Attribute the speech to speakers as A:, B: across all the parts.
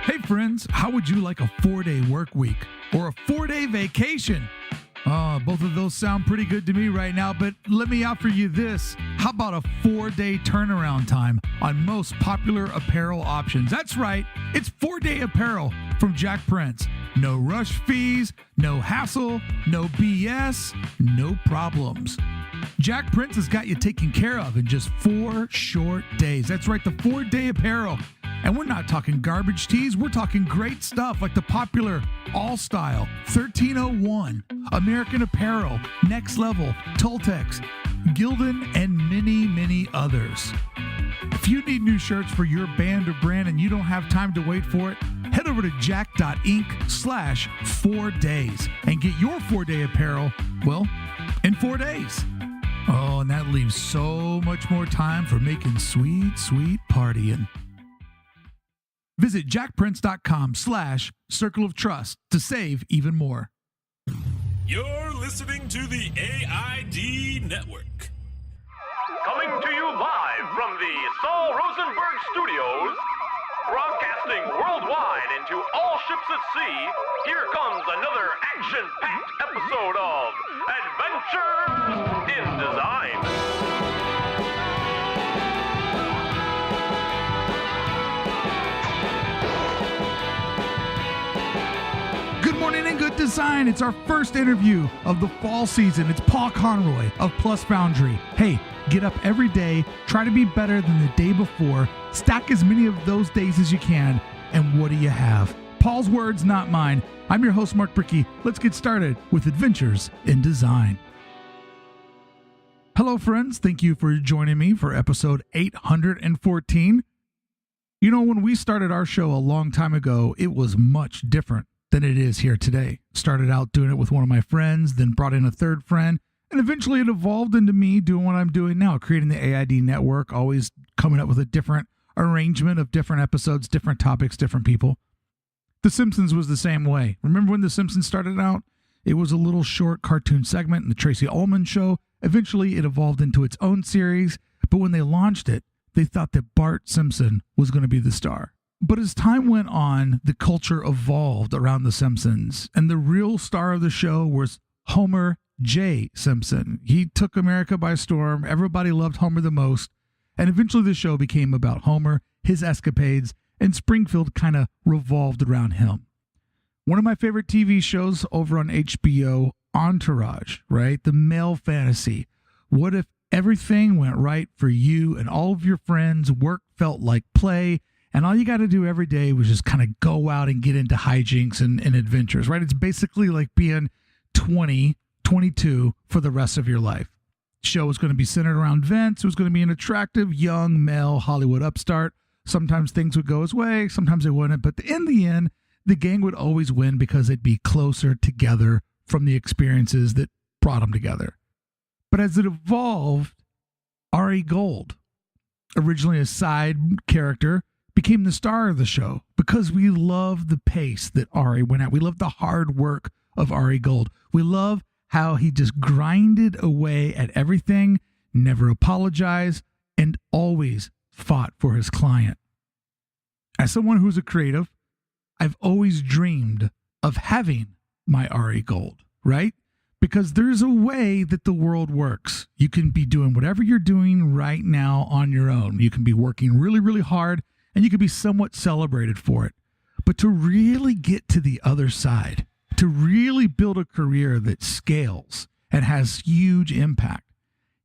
A: Hey friends, how would you like a 4-day work week or a 4-day vacation? Both of those sound pretty good to me right now, but let me offer you this. How about a 4-day turnaround time on most popular apparel options? That's right, it's 4-day apparel from Jack Prince. No rush fees, no hassle, no BS, no problems. Jack Prince has got you taken care of in just 4 short days. That's right, the 4-day apparel. And we're not talking garbage tees, we're talking great stuff like the popular All Style, 1301, American Apparel, Next Level, Toltex, Gildan, and many, many others. If you need new shirts for your band or brand and you don't have time to wait for it, head over to jack.inc/4days and get your 4-day apparel, well, in 4 days. Oh, and that leaves so much more time for making sweet, sweet partying. Visit jackprince.com/circle of trust to save even more.
B: You're listening to the AID Network.
C: Coming to you live from the Saul Rosenberg Studios, broadcasting worldwide into all ships at sea, here comes another action-packed episode of Adventures in Design.
A: Good morning and good design. It's our first interview of the fall season. It's Paul Conroy of Plus Foundry. Hey, get up every day, try to be better than the day before, stack as many of those days as you can, and what do you have? Paul's words, not mine. I'm your host, Mark Brickey. Let's get started with Adventures in Design. Hello, friends. Thank you for joining me for episode 814. You know, when we started our show a long time ago, it was much different than it is here today. Started out doing it with one of my friends, then brought in a third friend, and eventually it evolved into me doing what I'm doing now, creating the AID network, always coming up with a different arrangement of different episodes, different topics, different people. The Simpsons was the same way. Remember when The Simpsons started out? It was a little short cartoon segment in the Tracy Ullman Show. Eventually it evolved into its own series, but when they launched it, they thought that Bart Simpson was going to be the star. But as time went on, the culture evolved around The Simpsons, and the real star of the show was Homer J. Simpson. He took America by storm. Everybody loved Homer the most, and eventually the show became about Homer, his escapades, and Springfield kind of revolved around him. One of my favorite TV shows over on HBO, Entourage, right? The male fantasy. What if everything went right for you and all of your friends, work felt like play, and all you got to do every day was just kind of go out and get into hijinks and adventures, right? It's basically like being 20, 22 for the rest of your life. The show was going to be centered around Vince. It was going to be an attractive, young, male Hollywood upstart. Sometimes things would go his way, sometimes they wouldn't. But in the end, the gang would always win because they'd be closer together from the experiences that brought them together. But as it evolved, Ari Gold, originally a side character, became the star of the show because we love the pace that Ari went at. We love the hard work of Ari Gold. We love how he just grinded away at everything, never apologized, and always fought for his client. As someone who's a creative, I've always dreamed of having my Ari Gold, right? Because there's a way that the world works. You can be doing whatever you're doing right now on your own. You can be working really, really hard, and you can be somewhat celebrated for it. But to really get to the other side, to really build a career that scales and has huge impact,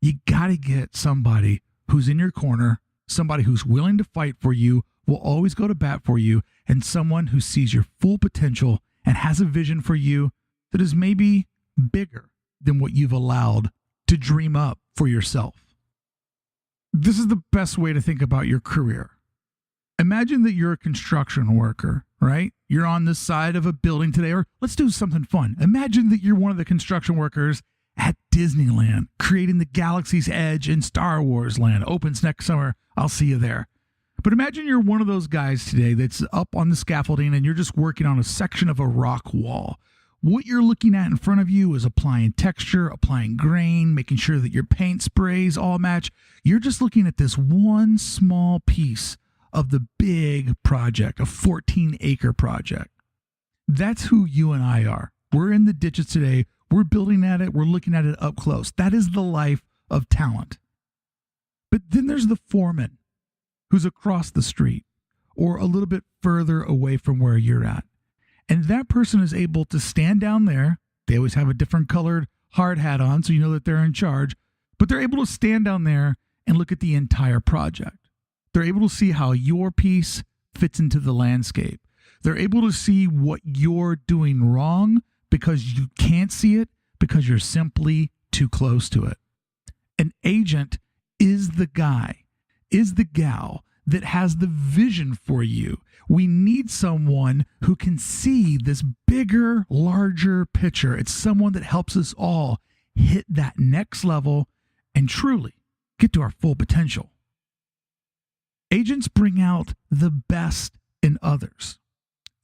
A: you got to get somebody who's in your corner, somebody who's willing to fight for you, will always go to bat for you, and someone who sees your full potential and has a vision for you that is maybe bigger than what you've allowed to dream up for yourself. This is the best way to think about your career. Imagine that you're a construction worker, right? You're on this side of a building today, or let's do something fun. Imagine that you're one of the construction workers at Disneyland, creating the Galaxy's Edge in Star Wars Land. Opens next summer. I'll see you there. But imagine you're one of those guys today that's up on the scaffolding and you're just working on a section of a rock wall. What you're looking at in front of you is applying texture, applying grain, making sure that your paint sprays all match. You're just looking at this one small piece of the big project, a 14-acre project. That's who you and I are. We're in the ditches today. We're building at it. We're looking at it up close. That is the life of talent. But then there's the foreman who's across the street or a little bit further away from where you're at. And that person is able to stand down there. They always have a different colored hard hat on, so you know that they're in charge. But they're able to stand down there and look at the entire project. They're able to see how your piece fits into the landscape. They're able to see what you're doing wrong because you can't see it because you're simply too close to it. An agent is the guy, is the gal that has the vision for you. We need someone who can see this bigger, larger picture. It's someone that helps us all hit that next level and truly get to our full potential. Agents bring out the best in others.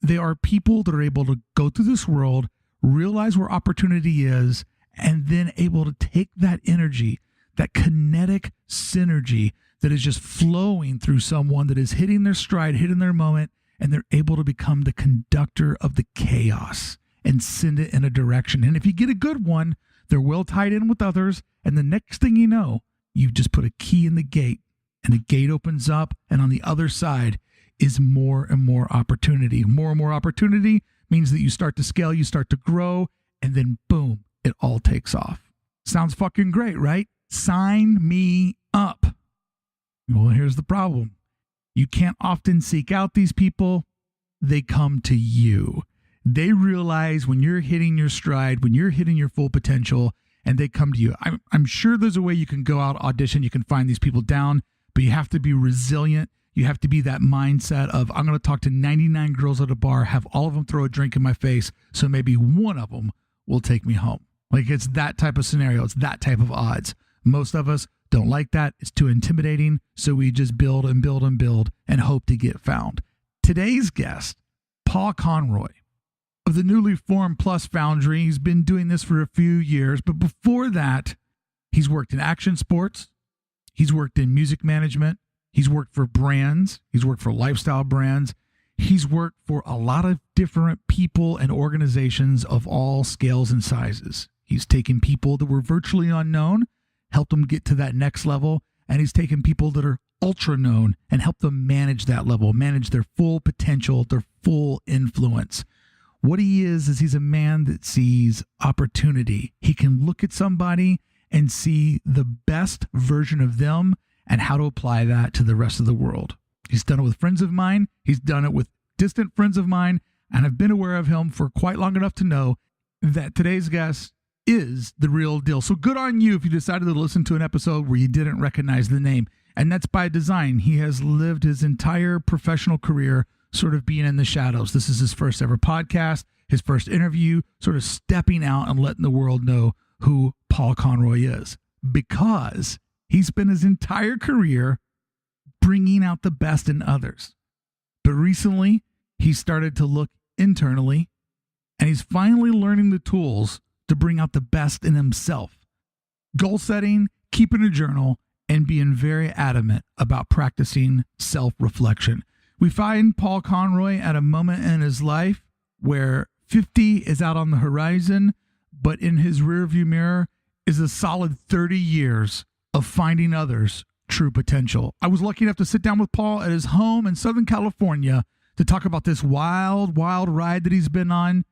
A: They are people that are able to go through this world, realize where opportunity is, and then able to take that energy, that kinetic synergy that is just flowing through someone that is hitting their stride, hitting their moment, and they're able to become the conductor of the chaos and send it in a direction. And if you get a good one, they're well tied in with others, and the next thing you know, you've just put a key in the gate, and the gate opens up, and on the other side is more and more opportunity. More and more opportunity means that you start to scale, you start to grow, and then boom, it all takes off. Sounds fucking great, right? Sign me up. Well, here's the problem. You can't often seek out these people. They come to you. They realize when you're hitting your stride, when you're hitting your full potential, and they come to you. I'm sure there's a way you can go out, audition, you can find these people down, but you have to be resilient. You have to be that mindset of, I'm going to talk to 99 girls at a bar, have all of them throw a drink in my face, so maybe one of them will take me home. Like, it's that type of scenario. It's that type of odds. Most of us don't like that. It's too intimidating. So we just build and build and build and hope to get found. Today's guest, Paul Conroy of the newly formed Plus Foundry. He's been doing this for a few years, but before that, he's worked in action sports. He's worked in music management. He's worked for brands. He's worked for lifestyle brands. He's worked for a lot of different people and organizations of all scales and sizes. He's taken people that were virtually unknown, helped them get to that next level, and he's taken people that are ultra known and helped them manage that level, manage their full potential, their full influence. What he is he's a man that sees opportunity. He can look at somebody and see the best version of them and how to apply that to the rest of the world. He's done it with friends of mine. He's done it with distant friends of mine, and I've been aware of him for quite long enough to know that today's guest is the real deal. So good on you if you decided to listen to an episode where you didn't recognize the name. And that's by design. He has lived his entire professional career sort of being in the shadows. This is his first ever podcast, his first interview, sort of stepping out and letting the world know who Paul Conroy is, because he spent his entire career bringing out the best in others. But recently, he started to look internally, and he's finally learning the tools to bring out the best in himself. Goal setting, keeping a journal, and being very adamant about practicing self-reflection. We find Paul Conroy at a moment in his life where 50 is out on the horizon, but in his rearview mirror is a solid 30 years of finding others' true potential. I was lucky enough to sit down with Paul at his home in Southern California to talk about this wild, wild ride that he's been on,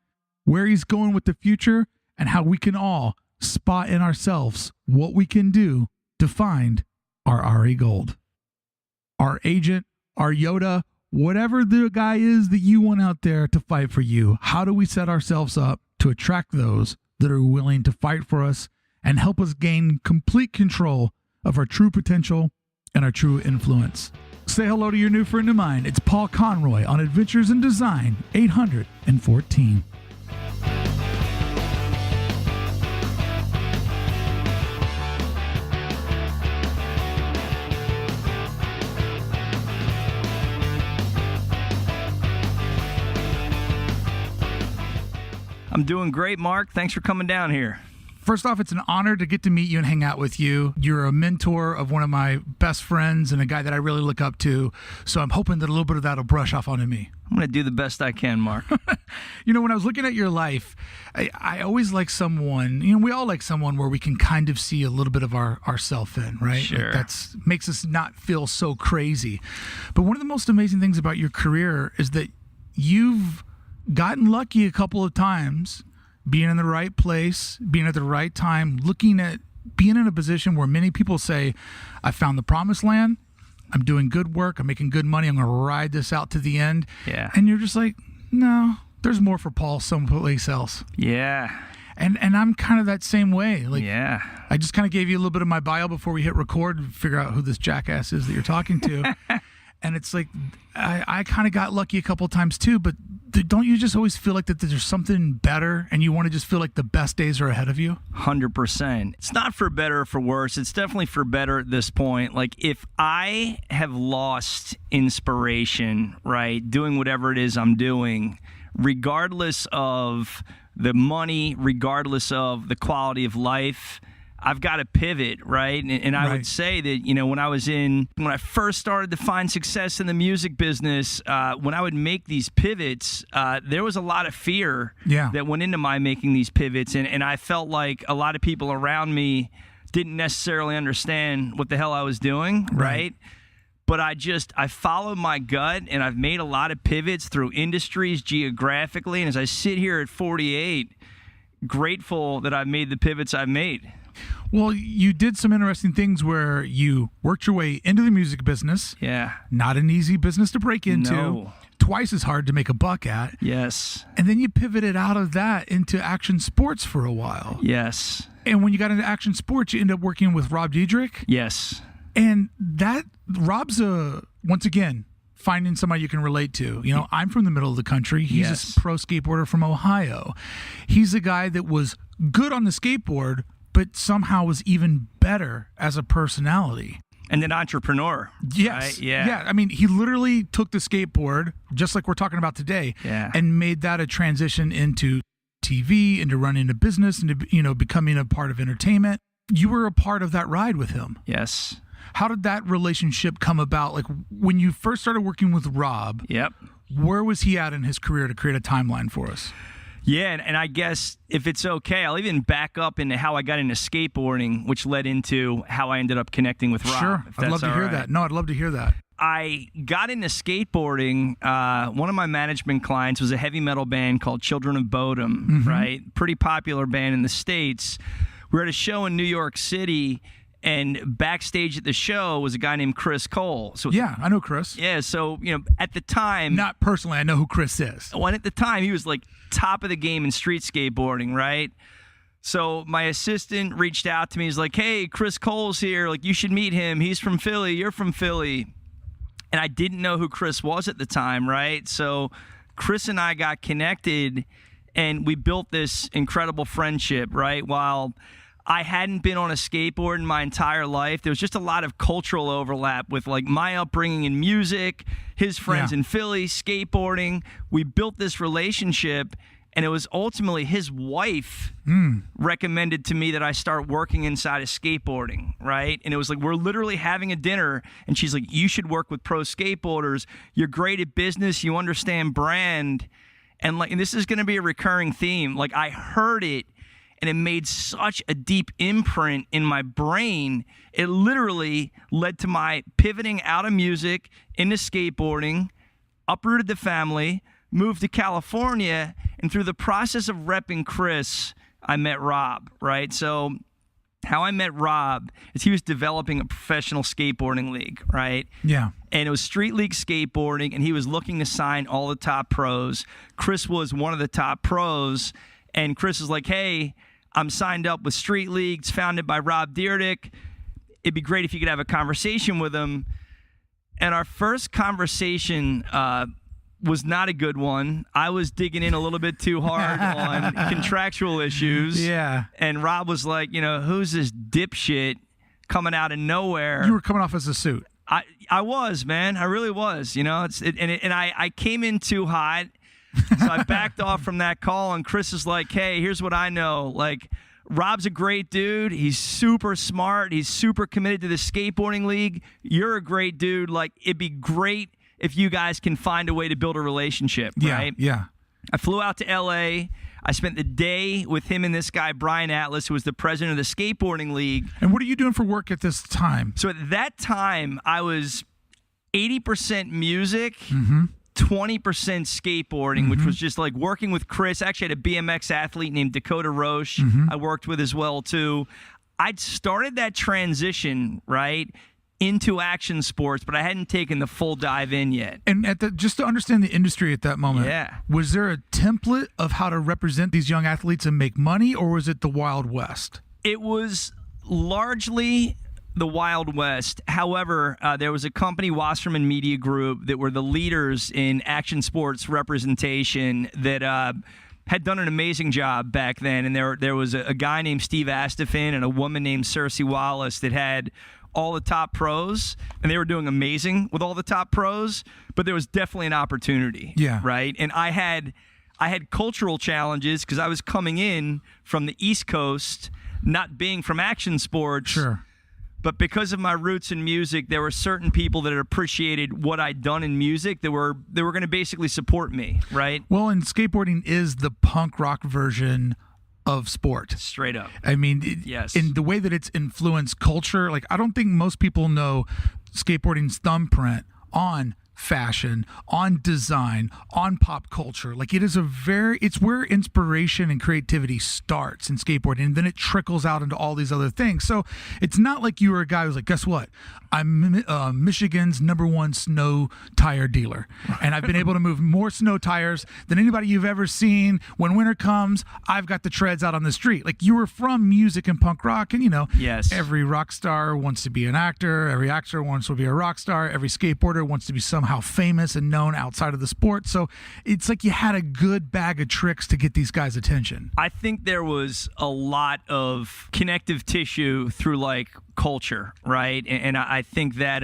A: where he's going with the future, and how we can all spot in ourselves what we can do to find our RE Gold. Our agent, our Yoda, whatever the guy is that you want out there to fight for you. How do we set ourselves up to attract those that are willing to fight for us and help us gain complete control of our true potential and our true influence? Say hello to your new friend of mine. It's Paul Conroy on Adventures in Design 814.
D: I'm doing great, Mark. Thanks for coming down here.
A: First off, it's an honor to get to meet you and hang out with you. You're a mentor of one of my best friends and a guy that I really look up to. So I'm hoping that a little bit of that will brush off onto me.
D: I'm going to do the best I can, Mark.
A: You know, when I was looking at your life, I always like someone, we all like someone where we can kind of see a little bit of ourself in, right?
D: Sure.
A: Like makes us not feel so crazy. But one of the most amazing things about your career is that you've gotten lucky a couple of times, being in the right place, being at the right time, looking at being in a position where many people say, I found the promised land, I'm doing good work, I'm making good money, I'm going to ride this out to the end.
D: Yeah.
A: And you're just like, no, there's more for Paul someplace else.
D: Yeah.
A: And I'm kind of that same way. Like,
D: Yeah.
A: I just kind of gave you a little bit of my bio before we hit record and figure out who this jackass is that you're talking to. And it's like, I kind of got lucky a couple of times too, but don't you just always feel like that there's something better and you want to just feel like the best days are ahead of you?
D: 100%. It's not for better or for worse. It's definitely for better at this point. Like, if I have lost inspiration, right, doing whatever it is I'm doing, regardless of the money, regardless of the quality of life, I've got to pivot, right? And I would say that, when I first started to find success in the music business, when I would make these pivots, there was a lot of fear that went into my making these pivots. And I felt like a lot of people around me didn't necessarily understand what the hell I was doing, right? But I followed my gut, and I've made a lot of pivots through industries geographically. And as I sit here at 48, grateful that I've made the pivots I've made.
A: Well, you did some interesting things where you worked your way into the music business.
D: Yeah.
A: Not an easy business to break into.
D: No.
A: Twice as hard to make a buck at.
D: Yes.
A: And then you pivoted out of that into action sports for a while.
D: Yes.
A: And when you got into action sports, you ended up working with Rob Diedrich.
D: Yes.
A: And Rob's once again, finding somebody you can relate to. I'm from the middle of the country. He's a pro skateboarder from Ohio. He's a guy that was good on the skateboard, but somehow was even better as a personality.
D: And an entrepreneur.
A: Yes.
D: Right? Yeah.
A: Yeah. I mean, he literally took the skateboard, just like we're talking about today, and made that a transition into TV, into running a business, into becoming a part of entertainment. You were a part of that ride with him.
D: Yes.
A: How did that relationship come about? Like, when you first started working with Rob, where was he at in his career to create a timeline for us?
D: Yeah, and I guess if it's okay, I'll even back up into how I got into skateboarding, which led into how I ended up connecting with Rob.
A: Sure, I'd love to hear that. No, I'd love to hear that.
D: I got into skateboarding. One of my management clients was a heavy metal band called Children of Bodom, right? Pretty popular band in the States. We were at a show in New York City, and backstage at the show was a guy named Chris Cole. So
A: yeah, I know Chris.
D: Yeah, so at the time,
A: not personally, I know who Chris is.
D: Well, at the time, he was like top of the game in street skateboarding, right? So my assistant reached out to me. He's like, "Hey, Chris Cole's here. Like, you should meet him. He's from Philly. You're from Philly." And I didn't know who Chris was at the time, right? So Chris and I got connected, and we built this incredible friendship, right? While I hadn't been on a skateboard in my entire life, there was just a lot of cultural overlap with like my upbringing in music, his friends in Philly, skateboarding. We built this relationship, and it was ultimately his wife recommended to me that I start working inside of skateboarding, right? And it was like, we're literally having a dinner, and she's like, you should work with pro skateboarders. You're great at business. You understand brand. And this is going to be a recurring theme. Like, I heard it, and it made such a deep imprint in my brain. It literally led to my pivoting out of music into skateboarding, uprooted the family, moved to California, and through the process of repping Chris, I met Rob, right? So how I met Rob is he was developing a professional skateboarding league, right?
A: Yeah.
D: And it was street league skateboarding, and he was looking to sign all the top pros. Chris was one of the top pros, and Chris was like, hey, I'm signed up with Street Leagues, founded by Rob Dyrdek. It'd be great if you could have a conversation with him. And our first conversation was not a good one. I was digging in a little bit too hard on contractual issues. Yeah. And Rob was like, who's this dipshit coming out of nowhere?
A: You were coming off as a suit.
D: I was, man. I really was. I came in too hot. So I backed off from that call, and Chris is like, hey, here's what I know. Like, Rob's a great dude. He's super smart. He's super committed to the skateboarding league. You're a great dude. Like, it'd be great if you guys can find a way to build a relationship, right?
A: Yeah.
D: I flew out to L.A. I spent the day with him and this guy, Brian Atlas, who was the president of the skateboarding league.
A: And what are you doing for work at this time?
D: So at that time, I was 80% music,
A: Mm-hmm.
D: 20% skateboarding, which was just like working with Chris. I actually had a BMX athlete named Dakota Roche I worked with as well, too. I'd started that transition, right, into action sports, but I hadn't taken the full dive in yet.
A: And just to understand the industry at that moment, was there a template of how to represent these young athletes and make money, or was it the Wild West?
D: It was largely the Wild West. However, there was a company, Wasserman Media Group, that were the leaders in action sports representation that had done an amazing job back then. And there was a guy named Steve Astafin and a woman named Cersei Wallace that had all the top pros, and they were doing amazing with all the top pros, but there was definitely an opportunity, right? And I had cultural challenges because I was coming in from the East Coast, not being from action sports.
A: Sure.
D: But because of my roots in music, there were certain people that appreciated what I'd done in music that were going to basically support me, right?
A: Well, and skateboarding is the punk rock version of sport.
D: Straight up.
A: I mean,
D: yes.
A: In the way that it's influenced culture, like, I don't think most people know skateboarding's thumbprint on fashion, on design, on pop culture. Like, it's where inspiration and creativity starts in skateboarding, and then it trickles out into all these other things. So it's not like you were a guy who's like, guess what? I'm Michigan's #1 snow tire dealer, and I've been able to move more snow tires than anybody you've ever seen. When winter comes, I've got the treads out on the street. Like, you were from music and punk rock, and every rock star wants to be an actor, every actor wants to be a rock star, every skateboarder wants to be somehow famous and known outside of the sport. So it's like you had a good bag of tricks to get these guys' attention.
D: I think there was a lot of connective tissue through, like, culture, right? And I think that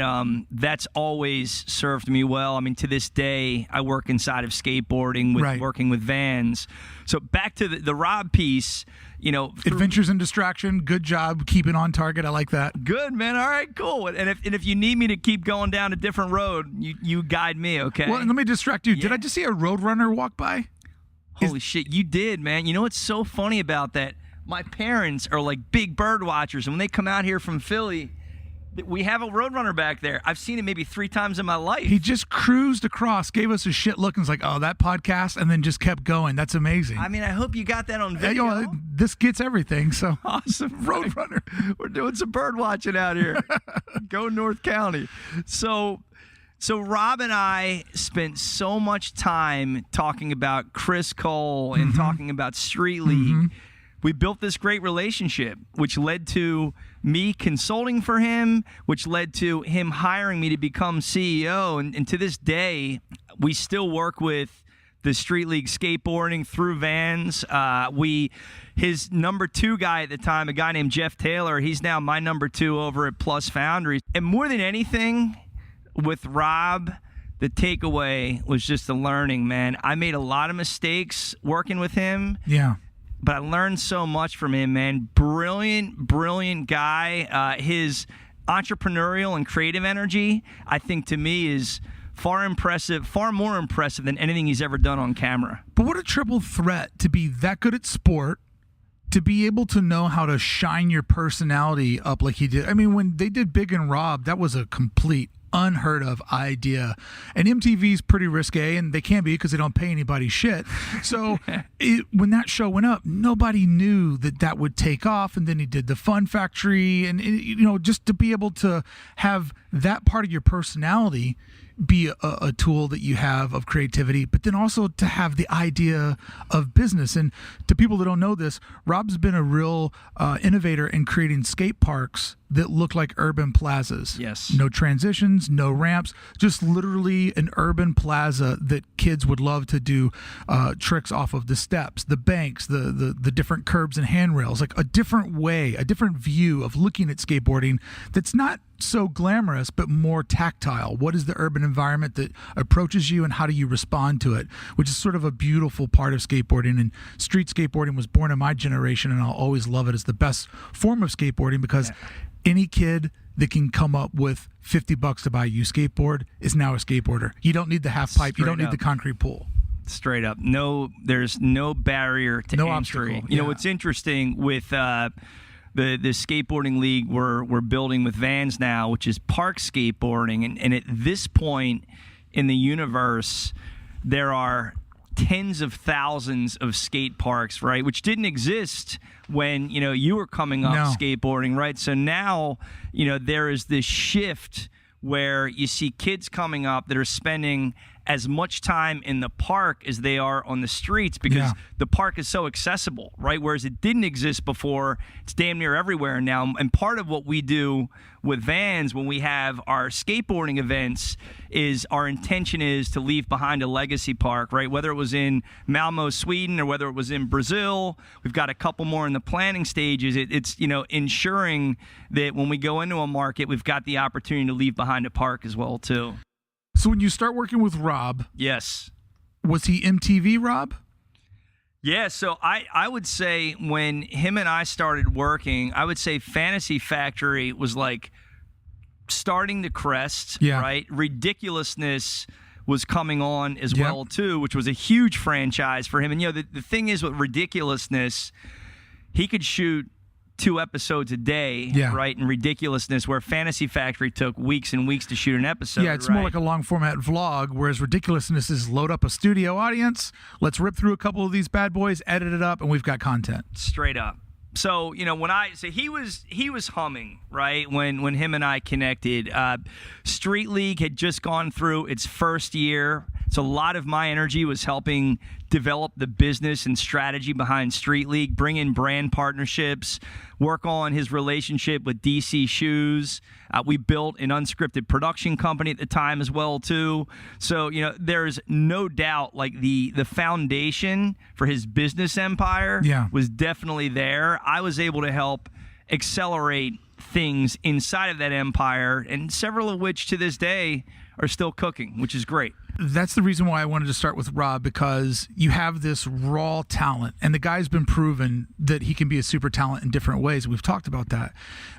D: that's always served me well. I mean, to this day, I work inside of skateboarding with working with vans. So back to the Rob piece,
A: Adventures and distraction. Good job keeping on target. I like that.
D: Good, man. All right, cool. And if you need me to keep going down a different road, you guide me, okay?
A: Well, and let me distract you. Did I just see a Roadrunner walk by?
D: Holy shit, you did, man. You know what's so funny about that? My parents are like big bird watchers, and when they come out here from Philly, we have a Roadrunner back there. I've seen it maybe 3 times in my life.
A: He just cruised across, gave us a shit look, and was like, oh, that podcast, and then just kept going. That's amazing.
D: I mean, I hope you got that on video.
A: This gets everything, so.
D: Awesome. Roadrunner. We're doing some bird watching out here. Go North County. So Rob and I spent so much time talking about Chris Cole and talking about Street League. We built this great relationship, which led to me consulting for him, which led to him hiring me to become CEO. And to this day, we still work with the Street League skateboarding through vans. His #2 guy at the time, a guy named Jeff Taylor, he's now my #2 over at Plus Foundry. And more than anything, with Rob, the takeaway was just the learning, man. I made a lot of mistakes working with him.
A: Yeah.
D: But I learned so much from him, man. Brilliant guy. His entrepreneurial and creative energy, I think, to me, is far more impressive than anything he's ever done on camera.
A: But what a triple threat to be that good at sport, to be able to know how to shine your personality up like he did. I mean, when they did Big and Rob, that was a complete unheard of idea, and MTV's pretty risque, and they can't be because they don't pay anybody shit. So when that show went up, nobody knew that would take off. And then he did the Fun Factory, and just to be able to have that part of your personality be a tool that you have of creativity, but then also to have the idea of business. And to people that don't know this, Rob's been a real innovator in creating skate parks that looked like urban plazas.
D: Yes.
A: No transitions, no ramps, just literally an urban plaza that kids would love to do tricks off of the steps, the banks, the different curbs and handrails, like a different way, a different view of looking at skateboarding that's not so glamorous, but more tactile. What is the urban environment that approaches you and how do you respond to it, which is sort of a beautiful part of skateboarding. And street skateboarding was born in my generation, and I'll always love it as the best form of skateboarding because any kid that can come up with $50 to buy you skateboard is now a skateboarder. You don't need the half pipe. You don't need the concrete pool.
D: Straight up. No, there's no barrier to entry.
A: Obstacle.
D: You know, what's interesting with the skateboarding league we're building with Vans now, which is park skateboarding. And at this point in the universe, there are tens of thousands of skate parks, right? Which didn't exist when, you were coming up skateboarding, right? So now, there is this shift where you see kids coming up that are spending as much time in the park as they are on the streets because the park is so accessible, right? Whereas it didn't exist before, it's damn near everywhere now. And part of what we do with Vans when we have our skateboarding events is our intention is to leave behind a legacy park, right? Whether it was in Malmo, Sweden, or whether it was in Brazil, we've got a couple more in the planning stages. It's ensuring that when we go into a market, we've got the opportunity to leave behind a park as well, too.
A: So when you start working with Rob,
D: yes,
A: was he MTV Rob?
D: Yeah, so I would say when him and I started working, I would say Fantasy Factory was like starting to crest, right? Ridiculousness was coming on as well, too, which was a huge franchise for him. And, the thing is with Ridiculousness, he could shoot 2 episodes a day, right? And Ridiculousness, where Fantasy Factory took weeks and weeks to shoot an episode.
A: Yeah, it's more like a long format vlog, whereas Ridiculousness is load up a studio audience. Let's rip through a couple of these bad boys, edit it up, and we've got content.
D: Straight up. So, when I say he was humming, right? When him and I connected, Street League had just gone through its first year. So a lot of my energy was helping develop the business and strategy behind Street League, bring in brand partnerships, work on his relationship with DC Shoes. We built an unscripted production company at the time as well, too. So, there's no doubt like the foundation for his business empire was definitely there. I was able to help accelerate things inside of that empire, and several of which to this day are still cooking, which is great.
A: That's the reason why I wanted to start with Rob, because you have this raw talent, and the guy's been proven that he can be a super talent in different ways. We've talked about that.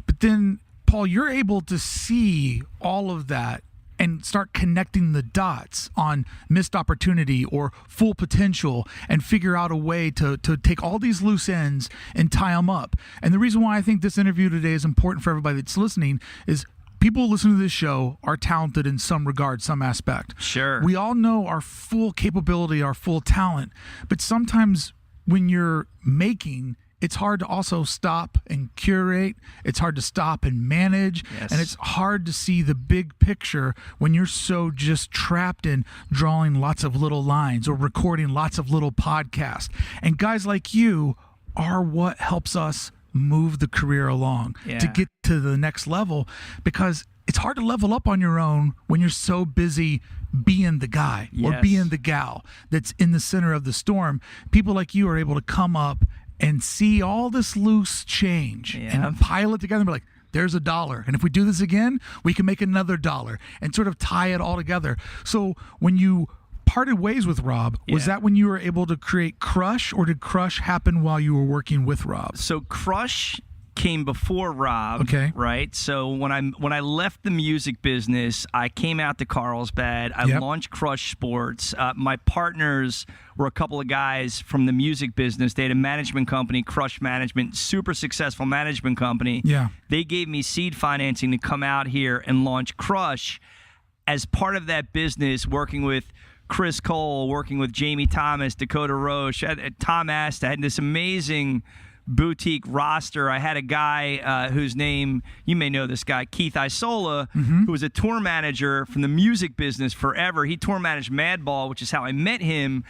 A: But then, Paul, you're able to see all of that and start connecting the dots on missed opportunity or full potential and figure out a way to take all these loose ends and tie them up. And the reason why I think this interview today is important for everybody that's listening is people listening to this show are talented in some regard, some aspect.
D: Sure.
A: We all know our full capability, our full talent, but sometimes when you're making, it's hard to also stop and curate. It's hard to stop and manage.
D: Yes.
A: And it's hard to see the big picture when you're so just trapped in drawing lots of little lines or recording lots of little podcasts. And guys like you are what helps us move the career along to get to the next level, because it's hard to level up on your own when you're so busy being the guy or being the gal that's in the center of the storm. People like you are able to come up and see all this loose change and pile it together and be like, there's $1. And if we do this again, we can make another $1 and sort of tie it all together. So when you parted ways with Rob, was that when you were able to create Crush, or did Crush happen while you were working with Rob?
D: So Crush came before Rob, right? So when I left the music business, I came out to Carlsbad. I launched Crush Sports. My partners were a couple of guys from the music business. They had a management company, Crush Management, super successful management company.
A: Yeah.
D: They gave me seed financing to come out here and launch Crush. As part of that business, working with Chris Cole, working with Jamie Thomas, Dakota Roche, Tom Asta, I had this amazing boutique roster. I had a guy whose name, you may know this guy, Keith Isola, who was a tour manager from the music business forever. He tour managed Madball, which is how I met him.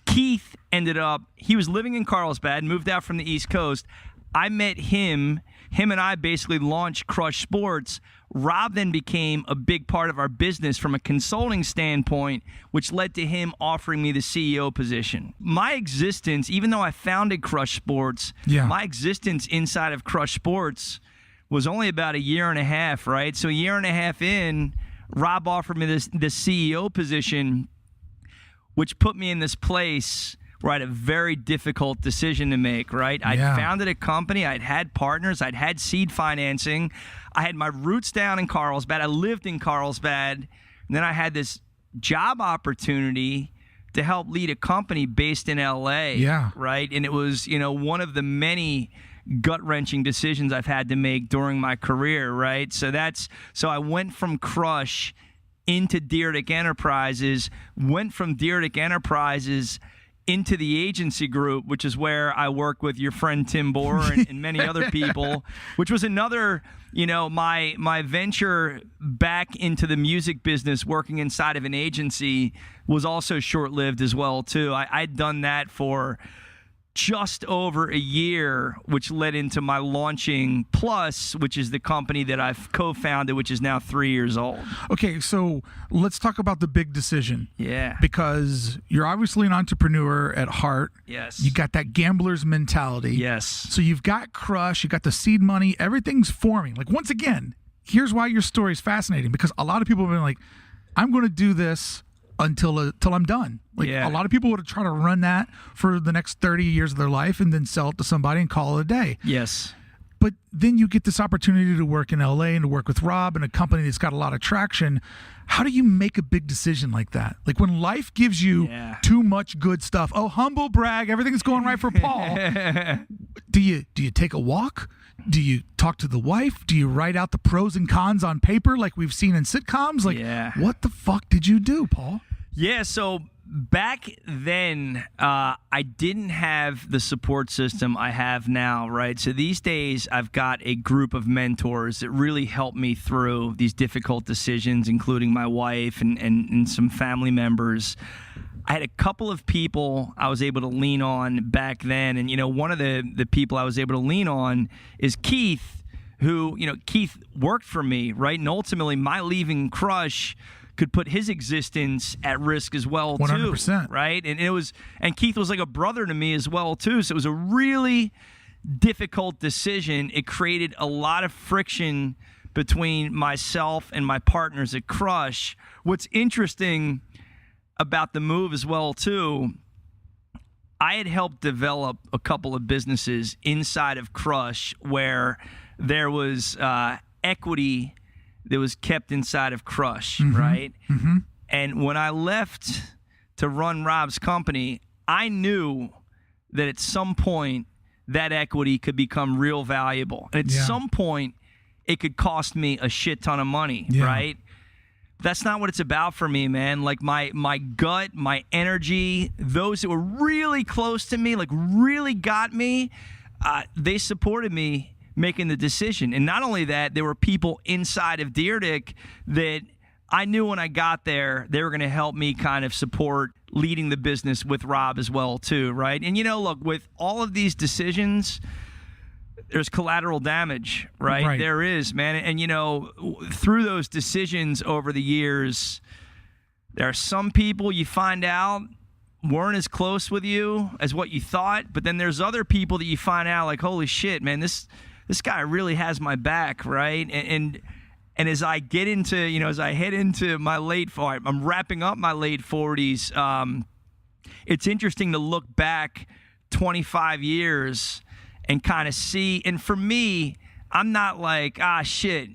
D: Keith ended up, he was living in Carlsbad, moved out from the East Coast. I met him. Him and I basically launched Crush Sports. Rob then became a big part of our business from a consulting standpoint, which led to him offering me the CEO position. My existence, even though I founded Crush Sports, my existence inside of Crush Sports was only about a year and a half, right? So a year and a half in, Rob offered me the CEO position, which put me in this place where I had a very difficult decision to make, right? I'd founded a company. I'd had partners. I'd had seed financing. I had my roots down in Carlsbad. I lived in Carlsbad. And then I had this job opportunity to help lead a company based in L.A., right? And it was, one of the many gut-wrenching decisions I've had to make during my career, right? So I went from Crush into Deerdick Enterprises, went from Deerdick Enterprises into the agency group, which is where I work with your friend Tim Bohr and many other people, which was another, my venture back into the music business, working inside of an agency, was also short-lived as well, too. I'd done that for just over a year, which led into my launching Plus, which is the company that I've co-founded, which is now 3 years old.
A: Okay, so let's talk about the big decision.
D: Yeah.
A: Because you're obviously an entrepreneur at heart.
D: Yes.
A: You got that gambler's mentality.
D: Yes.
A: So you've got Crush, you got the seed money, everything's forming. Like, once again, here's why your story is fascinating, because a lot of people have been like, I'm going to do this until I'm done. Like, a lot of people would try to run that for the next 30 years of their life and then sell it to somebody and call it a day.
D: Yes.
A: But then you get this opportunity to work in LA and to work with Rob and a company that's got a lot of traction. How do you make a big decision like that? Like, when life gives you too much good stuff, humble brag, everything's going right for Paul. Do you take a walk? Do you talk to the wife? Do you write out the pros and cons on paper like we've seen in sitcoms? Like, what the fuck did you do, Paul?
D: Yeah, so back then, I didn't have the support system I have now, right? So these days, I've got a group of mentors that really help me through these difficult decisions, including my wife and some family members. I had a couple of people I was able to lean on back then. And, one of the people I was able to lean on is Keith, who, Keith worked for me, right? And ultimately, my leaving Crush could put his existence at risk as well,
A: 100%.
D: Too, right? And Keith was like a brother to me as well, too. So it was a really difficult decision. It created a lot of friction between myself and my partners at Crush. What's interesting about the move as well, too, I had helped develop a couple of businesses inside of Crush where there was equity that was kept inside of Crush, right? Mm-hmm. And when I left to run Rob's company, I knew that at some point that equity could become real valuable. And at some point, it could cost me a shit ton of money, right? That's not what it's about for me, man. Like, my gut, my energy, those that were really close to me, like really got me, they supported me making the decision. And not only that, there were people inside of Deerdick that I knew when I got there, they were going to help me kind of support leading the business with Rob as well, too, right? And, look, with all of these decisions, there's collateral damage, right? There is, man. And, through those decisions over the years, there are some people you find out weren't as close with you as what you thought, but then there's other people that you find out like, holy shit, man, this guy really has my back, right? And as I get into, as I head into my I'm wrapping up my late 40s, it's interesting to look back 25 years and kind of see, and for me, I'm not like, shit,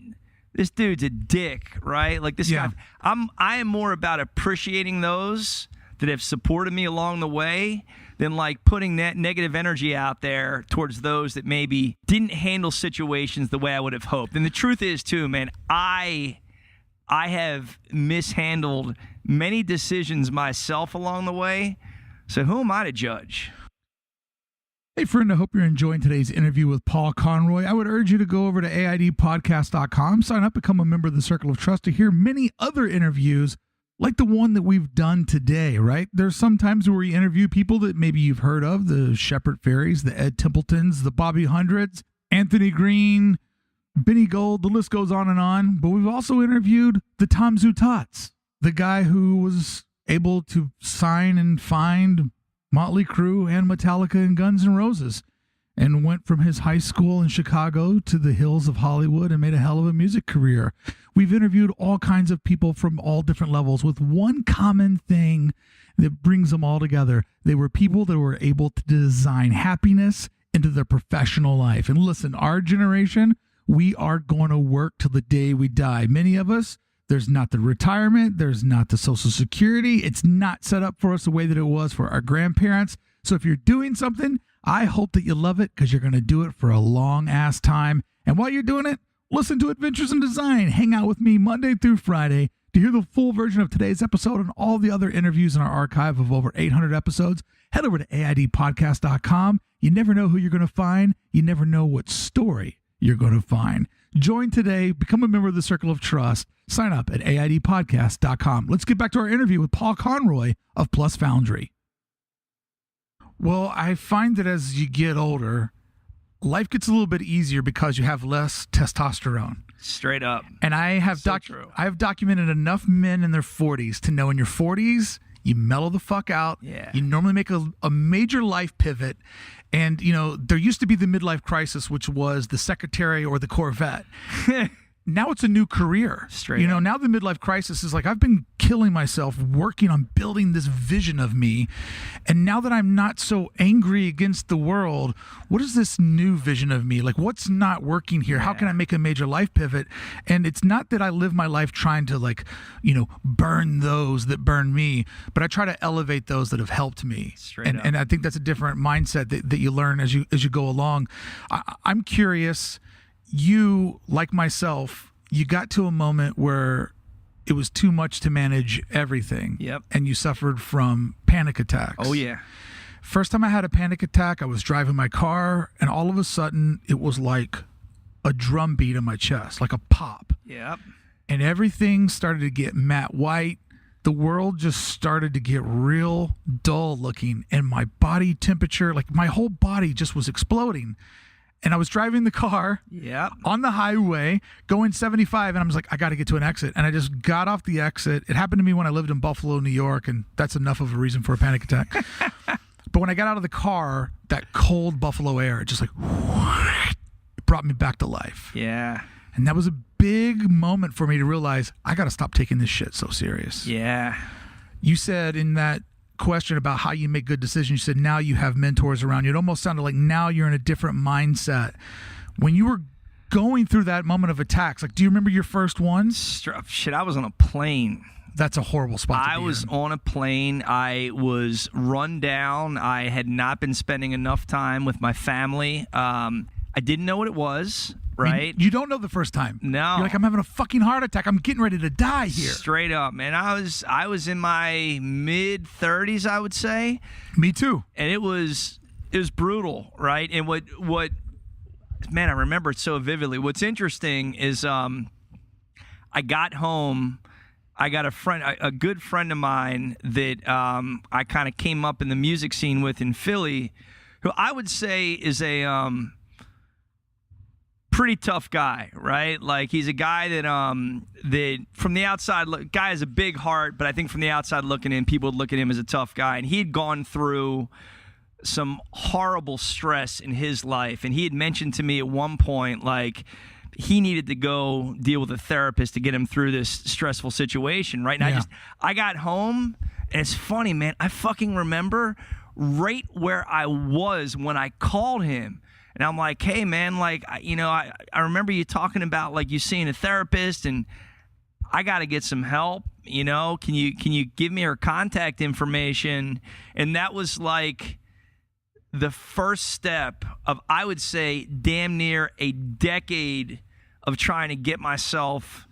D: this dude's a dick, right? Like this guy, I am more about appreciating those that have supported me along the way than like putting that negative energy out there towards those that maybe didn't handle situations the way I would have hoped. And the truth is too, man, I have mishandled many decisions myself along the way. So who am I to judge?
A: Hey, friend, I hope you're enjoying today's interview with Paul Conroy. I would urge you to go over to AIDpodcast.com, sign up, become a member of the Circle of Trust to hear many other interviews like the one that we've done today, right? There's some times where we interview people that maybe you've heard of, the Shepard Ferries, the Ed Templetons, the Bobby Hundreds, Anthony Green, Benny Gold, the list goes on. But we've also interviewed the Tom Zutats, the guy who was able to sign and find Motley Crue and Metallica and Guns N' Roses, and went from his high school in Chicago to the hills of Hollywood and made a hell of a music career. We've interviewed all kinds of people from all different levels with one common thing that brings them all together. They were people that were able to design happiness into their professional life. And listen, our generation, we are going to work till the day we die. Many of us, there's not the retirement, there's not the Social Security. It's not set up for us the way that it was for our grandparents. So if you're doing something, I hope that you love it, because you're going to do it for a long ass time. And while you're doing it, listen to Adventures in Design. Hang out with me Monday through Friday to hear the full version of today's episode and all the other interviews in our archive of over 800 episodes. Head over to AIDpodcast.com. You never know who you're going to find. You never know what story you're going to find. Join today. Become a member of the Circle of Trust. Sign up at AIDpodcast.com. Let's get back to our interview with Paul Conroy of Plus Foundry. Well, I find that as you get older, life gets a little bit easier because you have less testosterone.
D: Straight up.
A: And I have I have documented enough men in their 40s to know in your 40s, you mellow the fuck out.
D: Yeah.
A: You normally make a major life pivot. And, you know, there used to be the midlife crisis, which was the secretary or the Corvette. Now it's a new career.
D: Straight
A: up.
D: Up.
A: Now the midlife crisis is like, I've been killing myself working on building this vision of me. And now that I'm not so angry against the world, what is this new vision of me? Like, what's not working here? How can I make a major life pivot? And it's not that I live my life trying to, like, you know, burn those that burn me, but I try to elevate those that have helped me.
D: Straight up.
A: And I think that's a different mindset that you learn as you go along. I'm curious. You, like myself, you got to a moment where it was too much to manage everything.
D: Yep.
A: And you suffered from panic attacks.
D: Oh, yeah.
A: First time I had a panic attack, I was driving my car, and all of a sudden, it was like a drum beat in my chest, like a pop.
D: Yep.
A: And everything started to get matte white. The world just started to get real dull looking, and my body temperature, like my whole body just was exploding. And I was driving the car on the highway going 75, and I was like, I got to get to an exit. And I just got off the exit. It happened to me when I lived in Buffalo, New York, and that's enough of a reason for a panic attack. But when I got out of the car, that cold Buffalo air, it just like, it brought me back to life.
D: Yeah.
A: And that was a big moment for me to realize I got to stop taking this shit so serious.
D: Yeah.
A: You said in that question about how you make good decisions, you said now you have mentors around you. It almost sounded like now you're in a different mindset. When you were going through that moment of attacks, like, do you remember your first ones?
D: Shit, I was on a plane.
A: That's a horrible spot to be
D: I was
A: in.
D: on a plane. I was run down. I had not been spending enough time with my family. I didn't know what it was, right?
A: I mean, you don't know the first time.
D: No.
A: You're like, I'm having a fucking heart attack. I'm getting ready to die here.
D: Straight up, man. I was in my mid-30s, I would say.
A: Me too.
D: And it was brutal, right? And what man, I remember it so vividly. What's interesting is I got home. I got a good friend of mine that I kind of came up in the music scene with in Philly, who I would say is a pretty tough guy, right? Like, he's a guy that from the outside, guy has a big heart, but I think from the outside looking in, people would look at him as a tough guy. And he had gone through some horrible stress in his life, and he had mentioned to me at one point, like, he needed to go deal with a therapist to get him through this stressful situation, right? And I got home, and it's funny, man. I fucking remember right where I was when I called him. And I'm like, hey, man, like, you know, I remember you talking about, like, you seeing a therapist, and I got to get some help, you know? Can you give me her contact information? And that was, like, the first step of, I would say, damn near a decade of trying to get myself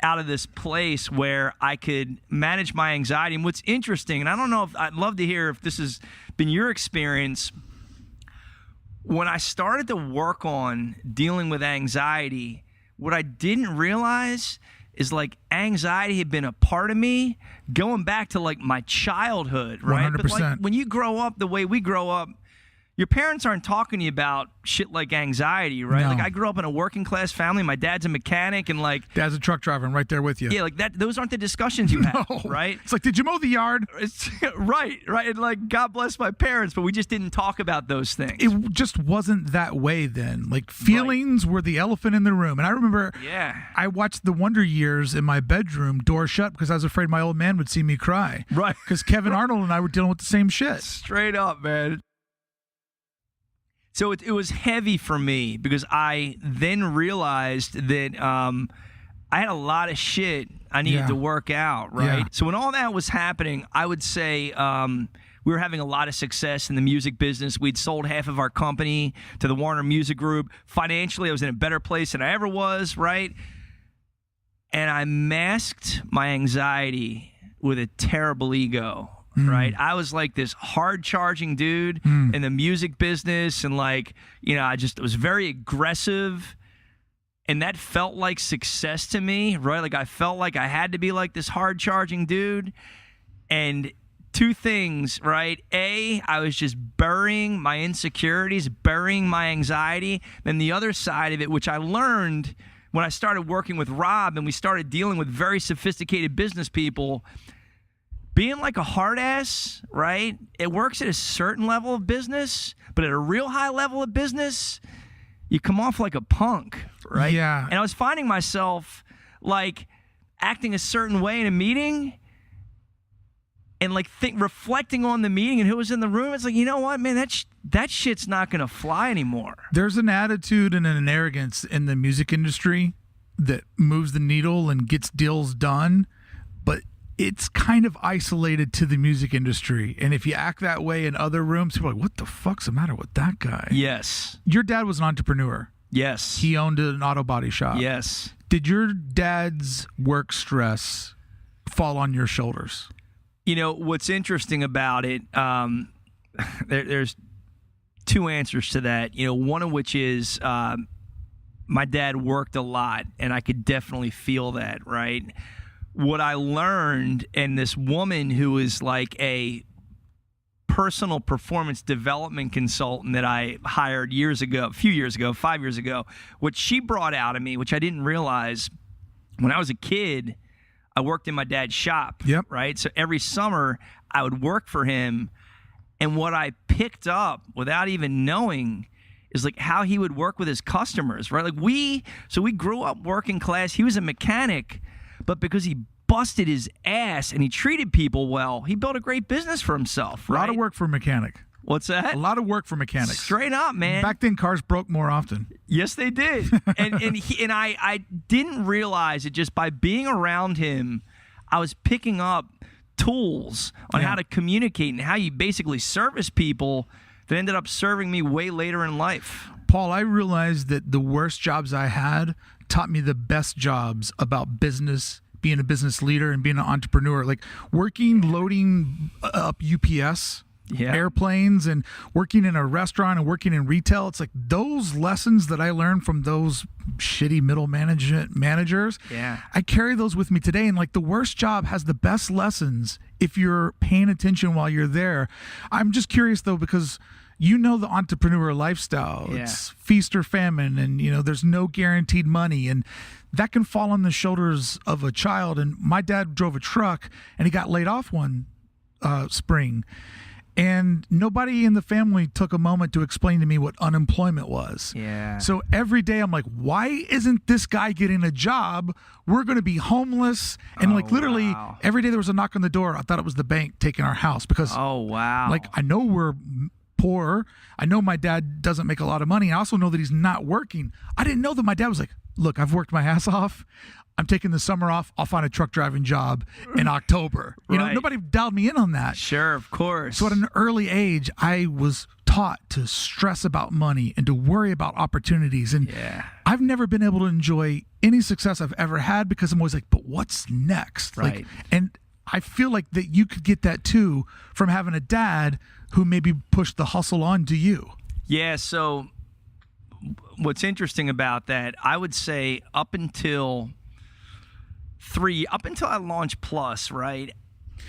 D: out of this place where I could manage my anxiety. And what's interesting, and I don't know if I'd love to hear if this has been your experience, when I started to work on dealing with anxiety, what I didn't realize is like anxiety had been a part of me going back to like my childhood, right?
A: 100%.
D: But like when you grow up the way we grow up, your parents aren't talking to you about shit like anxiety, right?
A: No.
D: Like I grew up in a working class family. My dad's a mechanic, and like
A: Dad's a truck driver and right there with you.
D: yeah, like that. Those aren't the discussions you have,
A: No.
D: right?
A: It's like, did you mow the yard?
D: It's, right. And like, God bless my parents, but we just didn't talk about those things.
A: It just wasn't that way then. Like feelings were the elephant in the room. And I remember I watched The Wonder Years in my bedroom, door shut, because I was afraid my old man would see me cry.
D: Right.
A: Because Kevin Arnold and I were dealing with the same shit.
D: Straight up, man. So it was heavy for me because I then realized that I had a lot of shit I needed to work out, right?
A: Yeah.
D: So when all that was happening, I would say we were having a lot of success in the music business. We'd sold half of our company to the Warner Music Group. Financially, I was in a better place than I ever was, right? And I masked my anxiety with a terrible ego. Right, I was like this hard-charging dude in the music business, and like, you know, I was very aggressive, and that felt like success to me, right? Like I felt like I had to be like this hard-charging dude, and two things, right? A, I was just burying my insecurities, burying my anxiety. Then the other side of it, which I learned when I started working with Rob, and we started dealing with very sophisticated business people. Being like a hard ass, right? It works at a certain level of business, but at a real high level of business, you come off like a punk, right?
A: Yeah.
D: And I was finding myself like acting a certain way in a meeting and like reflecting on the meeting and who was in the room. It's like, you know what, man, that shit's not going to fly anymore.
A: There's an attitude and an arrogance in the music industry that moves the needle and gets deals done, but it's kind of isolated to the music industry. And if you act that way in other rooms, people are like, what the fuck's the matter with that guy?
D: Yes.
A: Your dad was an entrepreneur.
D: Yes.
A: He owned an auto body shop.
D: Yes.
A: Did your dad's work stress fall on your shoulders?
D: You know, what's interesting about it, there's two answers to that. You know, one of which is my dad worked a lot, and I could definitely feel that, right? What I learned, and this woman who is like a personal performance development consultant that I hired a few years ago, 5 years ago, what she brought out of me, which I didn't realize, when I was a kid, I worked in my dad's shop, right? So every summer I would work for him, and what I picked up without even knowing is like how he would work with his customers, right? Like we grew up working class. He was a mechanic, but because he busted his ass and he treated people well, he built a great business for himself, right?
A: A lot of work for a mechanic.
D: What's that?
A: A lot of work for mechanics.
D: Straight up, man.
A: Back then, cars broke more often.
D: Yes, they did. and I didn't realize it just by being around him. I was picking up tools on how to communicate and how you basically service people that ended up serving me way later in life.
A: Paul, I realized that the worst jobs I had taught me the best jobs about business, being a business leader and being an entrepreneur. Like working, loading up UPS airplanes and working in a restaurant and working in retail. It's like those lessons that I learned from those shitty middle managers.
D: Yeah.
A: I carry those with me today. And like the worst job has the best lessons if you're paying attention while you're there. I'm just curious though, because you know the entrepreneur lifestyle.
D: Yeah.
A: It's feast or famine, and you know there's no guaranteed money, and that can fall on the shoulders of a child. And my dad drove a truck, and he got laid off one spring, and nobody in the family took a moment to explain to me what unemployment was.
D: Yeah.
A: So every day I'm like, why isn't this guy getting a job? We're going to be homeless. And like literally every day there was a knock on the door. I thought it was the bank taking our house because like I know we're poor. I know my dad doesn't make a lot of money. I also know that he's not working. I didn't know that my dad was like, look, I've worked my ass off. I'm taking the summer off. I'll find a truck driving job in October. You know, nobody dialed me in on that.
D: Sure, of course.
A: So at an early age, I was taught to stress about money and to worry about opportunities. And I've never been able to enjoy any success I've ever had because I'm always like, but what's next?
D: Right.
A: Like, and I feel like that you could get that too from having a dad who maybe pushed the hustle on to you.
D: Yeah, so what's interesting about that, I would say up until up until I launched Plus, right?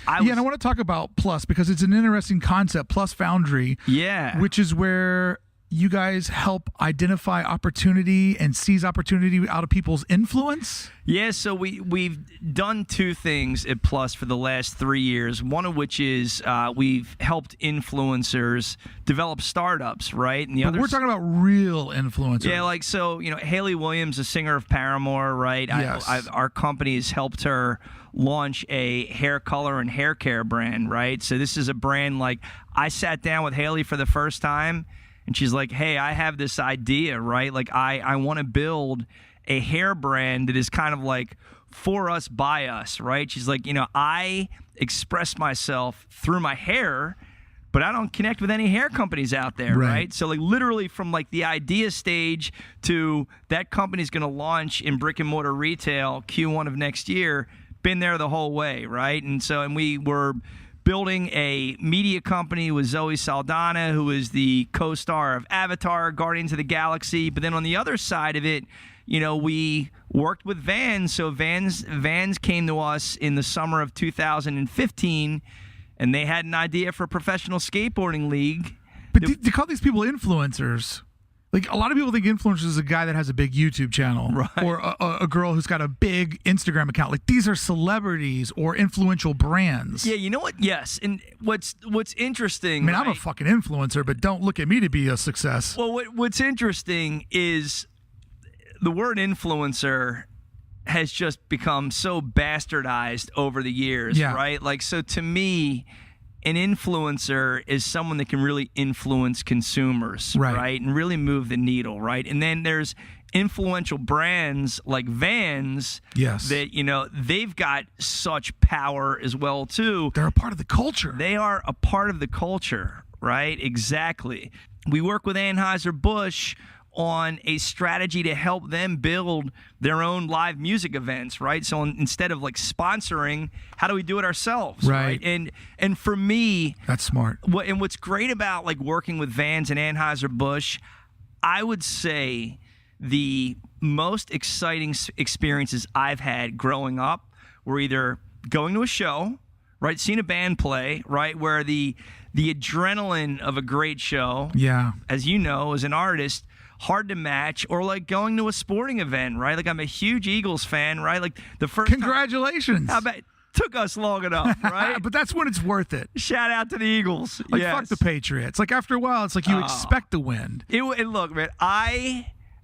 A: And I want to talk about Plus because it's an interesting concept, Plus Foundry.
D: Yeah.
A: Which is where you guys help identify opportunity and seize opportunity out of people's influence?
D: Yeah, so we've done two things at Plus for the last 3 years, one of which is we've helped influencers develop startups, right? And
A: But we're talking about real influencers.
D: Yeah, like, so, Hayley Williams, the singer of Paramore, right?
A: Yes.
D: Our company has helped her launch a hair color and hair care brand, right? So this is a brand, like, I sat down with Hayley for the first time, and she's like, hey, I have this idea, right? Like, I want to build a hair brand that is kind of like for us, by us, right? She's like, I express myself through my hair, but I don't connect with any hair companies out there, right? So, like, literally from, like, the idea stage to that company's going to launch in brick and mortar retail Q1 of next year, been there the whole way, right? And we were building a media company with Zoe Saldana, who is the co-star of Avatar, Guardians of the Galaxy. But then on the other side of it, we worked with Vans. So Vans came to us in the summer of 2015, and they had an idea for a professional skateboarding league.
A: But to call these people influencers, like, a lot of people think influencer is a guy that has a big YouTube channel,
D: right,
A: or a girl who's got a big Instagram account. Like, these are celebrities or influential brands.
D: Yeah, you know what? Yes, and what's interesting.
A: I mean, I'm a fucking influencer, but don't look at me to be a success.
D: Well, what's interesting is the word influencer has just become so bastardized over the years, right? Like, so to me, an influencer is someone that can really influence consumers, right? And really move the needle, right? And then there's influential brands like Vans that, they've got such power as well, too.
A: They're a part of the culture.
D: They are a part of the culture, right? Exactly. We work with Anheuser Busch on a strategy to help them build their own live music events, right? So instead of, like, sponsoring, how do we do it ourselves, right? And for me,
A: that's smart.
D: What's great about, like, working with Vans and Anheuser Busch, I would say the most exciting experiences I've had growing up were either going to a show, right, seeing a band play, right, where the adrenaline of a great show, as you know, as an artist, hard to match, or like going to a sporting event, right? Like, I'm a huge Eagles fan, right? Like, the first
A: Congratulations.
D: How about, took us long enough, right?
A: But that's when it's worth it.
D: Shout out to the Eagles.
A: Like, fuck the Patriots. Like, after a while, it's like you expect to win.
D: And look, man,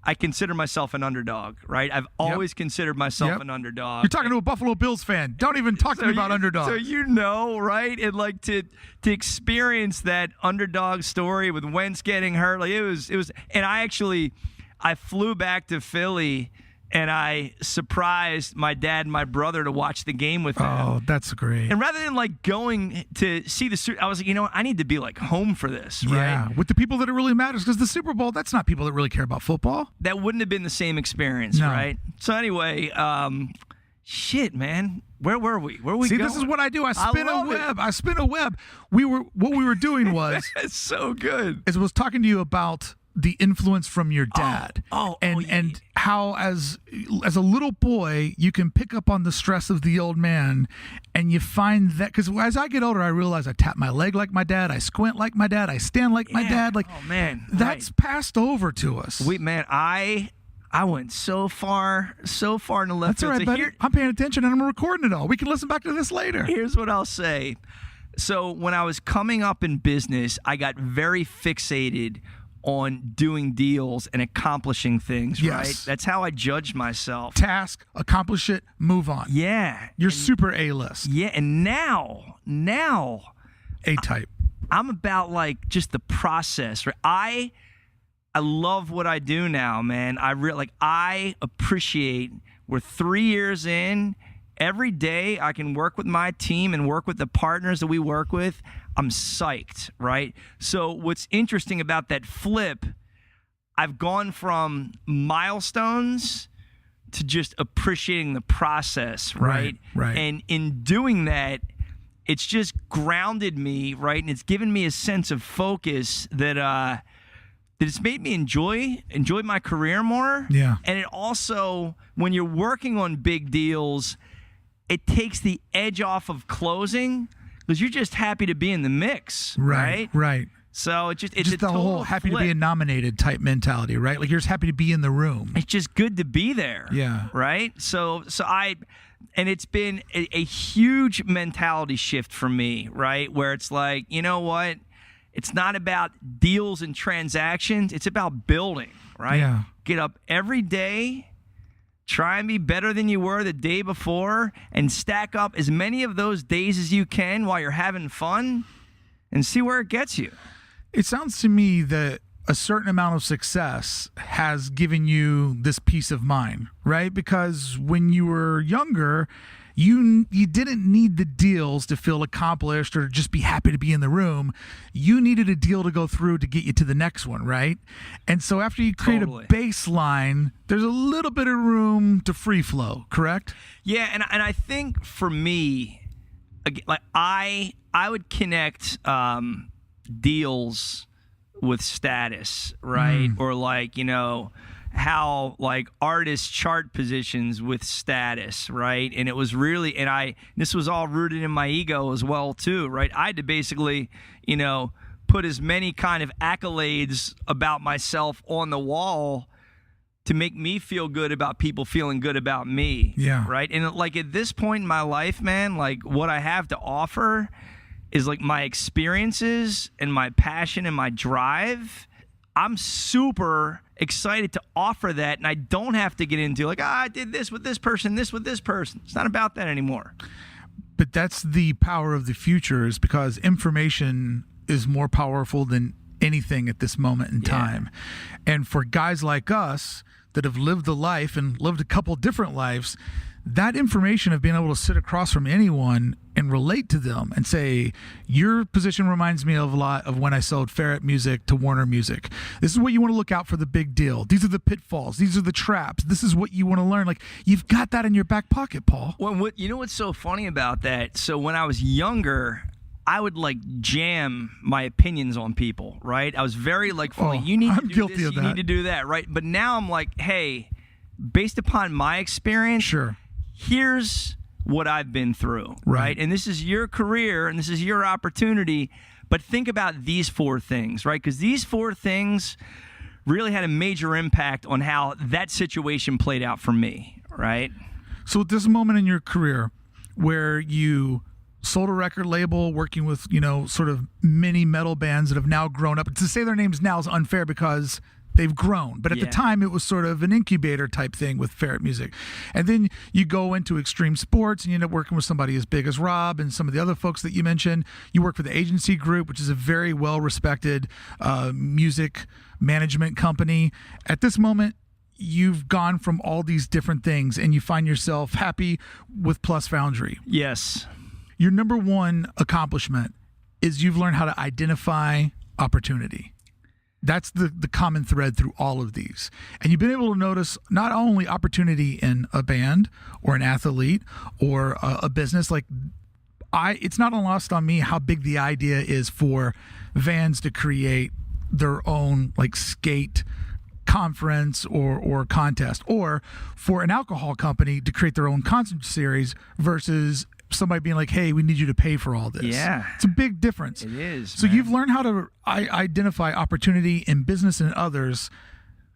D: I consider myself an underdog, right? I've always considered myself an underdog.
A: You're talking to a Buffalo Bills fan. Don't even talk to me about underdogs.
D: So right? And, like, to experience that underdog story with Wentz getting hurt, like, it was, and I flew back to Philly and I surprised my dad and my brother to watch the game with them.
A: Oh, that's great.
D: And rather than, like, going to see I was like, I need to be, like, home for this, right?
A: Yeah, with the people that it really matters, because the Super Bowl, that's not people that really care about football.
D: That wouldn't have been the same experience, right? So anyway, shit, man. Where were we? Where were we going?
A: This is what I do. I spin a web. What we were doing was
D: it's so good.
A: I was talking to you about the influence from your dad, and how as a little boy you can pick up on the stress of the old man, and you find that, because as I get older I realize I tap my leg like my dad, I squint like my dad, I stand like my dad. Like,
D: oh man,
A: that's passed over to us.
D: I went so far in the left.
A: That's all right, buddy. I'm paying attention and I'm recording it all. We can listen back to this later.
D: Here's what I'll say. So when I was coming up in business, I got very fixated on doing deals and accomplishing things, right? That's how I judged myself.
A: Task, accomplish it, move on.
D: Yeah.
A: You're super A-list.
D: Yeah, and now
A: A-type.
D: I'm about, like, just the process, right? I love what I do now, man. I appreciate, we're 3 years in. Every day I can work with my team and work with the partners that we work with. I'm psyched, right? So what's interesting about that flip, I've gone from milestones to just appreciating the process, right?
A: Right.
D: And in doing that, it's just grounded me, right? And it's given me a sense of focus that it's made me enjoy my career more.
A: Yeah.
D: And it also, when you're working on big deals, it takes the edge off of closing because you're just happy to be in the mix, right?
A: Right.
D: So it's
A: Just
D: a
A: the
D: total
A: whole happy
D: flip.
A: to be nominated type mentality, right? Like you're just happy to be in the room.
D: It's just good to be there.
A: Yeah.
D: Right? And it's been a huge mentality shift for me, right? Where it's like, you know what? It's not about deals and transactions. It's about building, right?
A: Yeah.
D: Get up every day, try and be better than you were the day before, and stack up as many of those days as you can while you're having fun and see where it gets you.
A: It sounds to me that a certain amount of success has given you this peace of mind, right? Because when you were younger, you didn't need the deals to feel accomplished or just be happy to be in the room. You needed a deal to go through to get you to the next one, right? And so after you create
D: Totally.
A: a baseline, there's a little bit of room to free flow, correct?
D: Yeah, and I think for me, like I would connect deals with status, right? Or like, you know, how like artists chart positions with status, right? And it was really, this was all rooted in my ego as well too, right? I had to basically, you know, put as many kind of accolades about myself on the wall to make me feel good about people feeling good about me.
A: Yeah.
D: Right. And like at this point in my life, man, like what I have to offer is like my experiences and my passion and my drive. I'm super excited to offer that, and I don't have to get into like, I did this with this person, this with this person. It's not about that anymore.
A: But that's the power of the future, is because information is more powerful than anything at this moment in time. And for guys like us that have lived a life and lived a couple different lives, that information of being able to sit across from anyone and relate to them and say, your position reminds me of a lot of when I sold Ferret Music to Warner Music. This is what you want to look out for, the big deal. These are the pitfalls. These are the traps. This is what you want to learn. Like, you've got that in your back pocket, Paul.
D: Well, you know what's so funny about that? So when I was younger, I would like jam my opinions on people, right? I was very like, you need to
A: I'm
D: do
A: guilty
D: this,
A: of
D: you
A: that.
D: need to do that, right? But now I'm like, hey, based upon my experience,
A: Sure.
D: here's what I've been through,
A: Right.
D: right? And this is your career and this is your opportunity. But think about these 4 things, right? Because these 4 things really had a major impact on how that situation played out for me, right?
A: So at this moment in your career where you sold a record label working with, you know, sort of mini metal bands that have now grown up, to say their names now is unfair because they've grown. But at the time, it was sort of an incubator type thing with Ferret Music. And then you go into extreme sports and you end up working with somebody as big as Rob and some of the other folks that you mentioned. You work for the Agency Group, which is a very well-respected music management company. At this moment, you've gone from all these different things and you find yourself happy with Plus Foundry.
D: Yes.
A: Your number one accomplishment is you've learned how to identify opportunity. That's the common thread through all of these. And you've been able to notice not only opportunity in a band or an athlete or a business. Like, it's not lost on me how big the idea is for Vans to create their own like skate conference or contest, or for an alcohol company to create their own concert series versus somebody being like, hey, we need you to pay for all this.
D: Yeah.
A: It's a big difference.
D: It is.
A: So you've learned how to identify opportunity in business and others,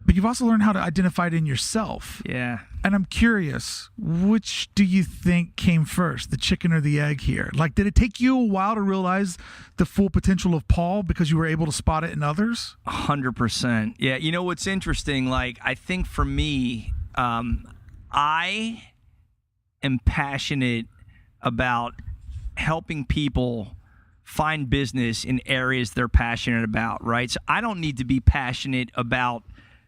A: but you've also learned how to identify it in yourself.
D: Yeah.
A: And I'm curious, which do you think came first, the chicken or the egg here? Like, did it take you a while to realize the full potential of Paul because you were able to spot it in others?
D: 100%. Yeah. You know what's interesting? Like, I think for me, I am passionate about helping people find business in areas they're passionate about, right? So I don't need to be passionate about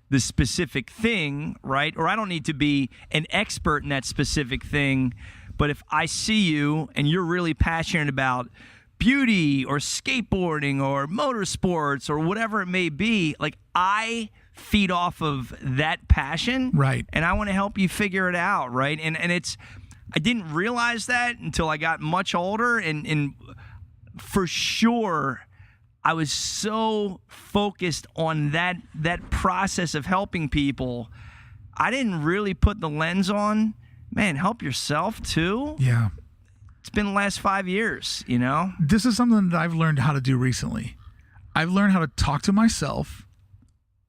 D: the specific thing, right? Or I don't need to be an expert in that specific thing. But if I see you and you're really passionate about beauty or skateboarding or motorsports or whatever it may be, like, I feed off of that passion.
A: Right.
D: And I want to help you figure it out, right? And it's, I didn't realize that until I got much older, and for sure I was so focused on that process of helping people, I didn't really put the lens on man, help yourself too.
A: Yeah.
D: It's been the last 5 years,
A: This is something that I've learned how to do recently. I've learned how to talk to myself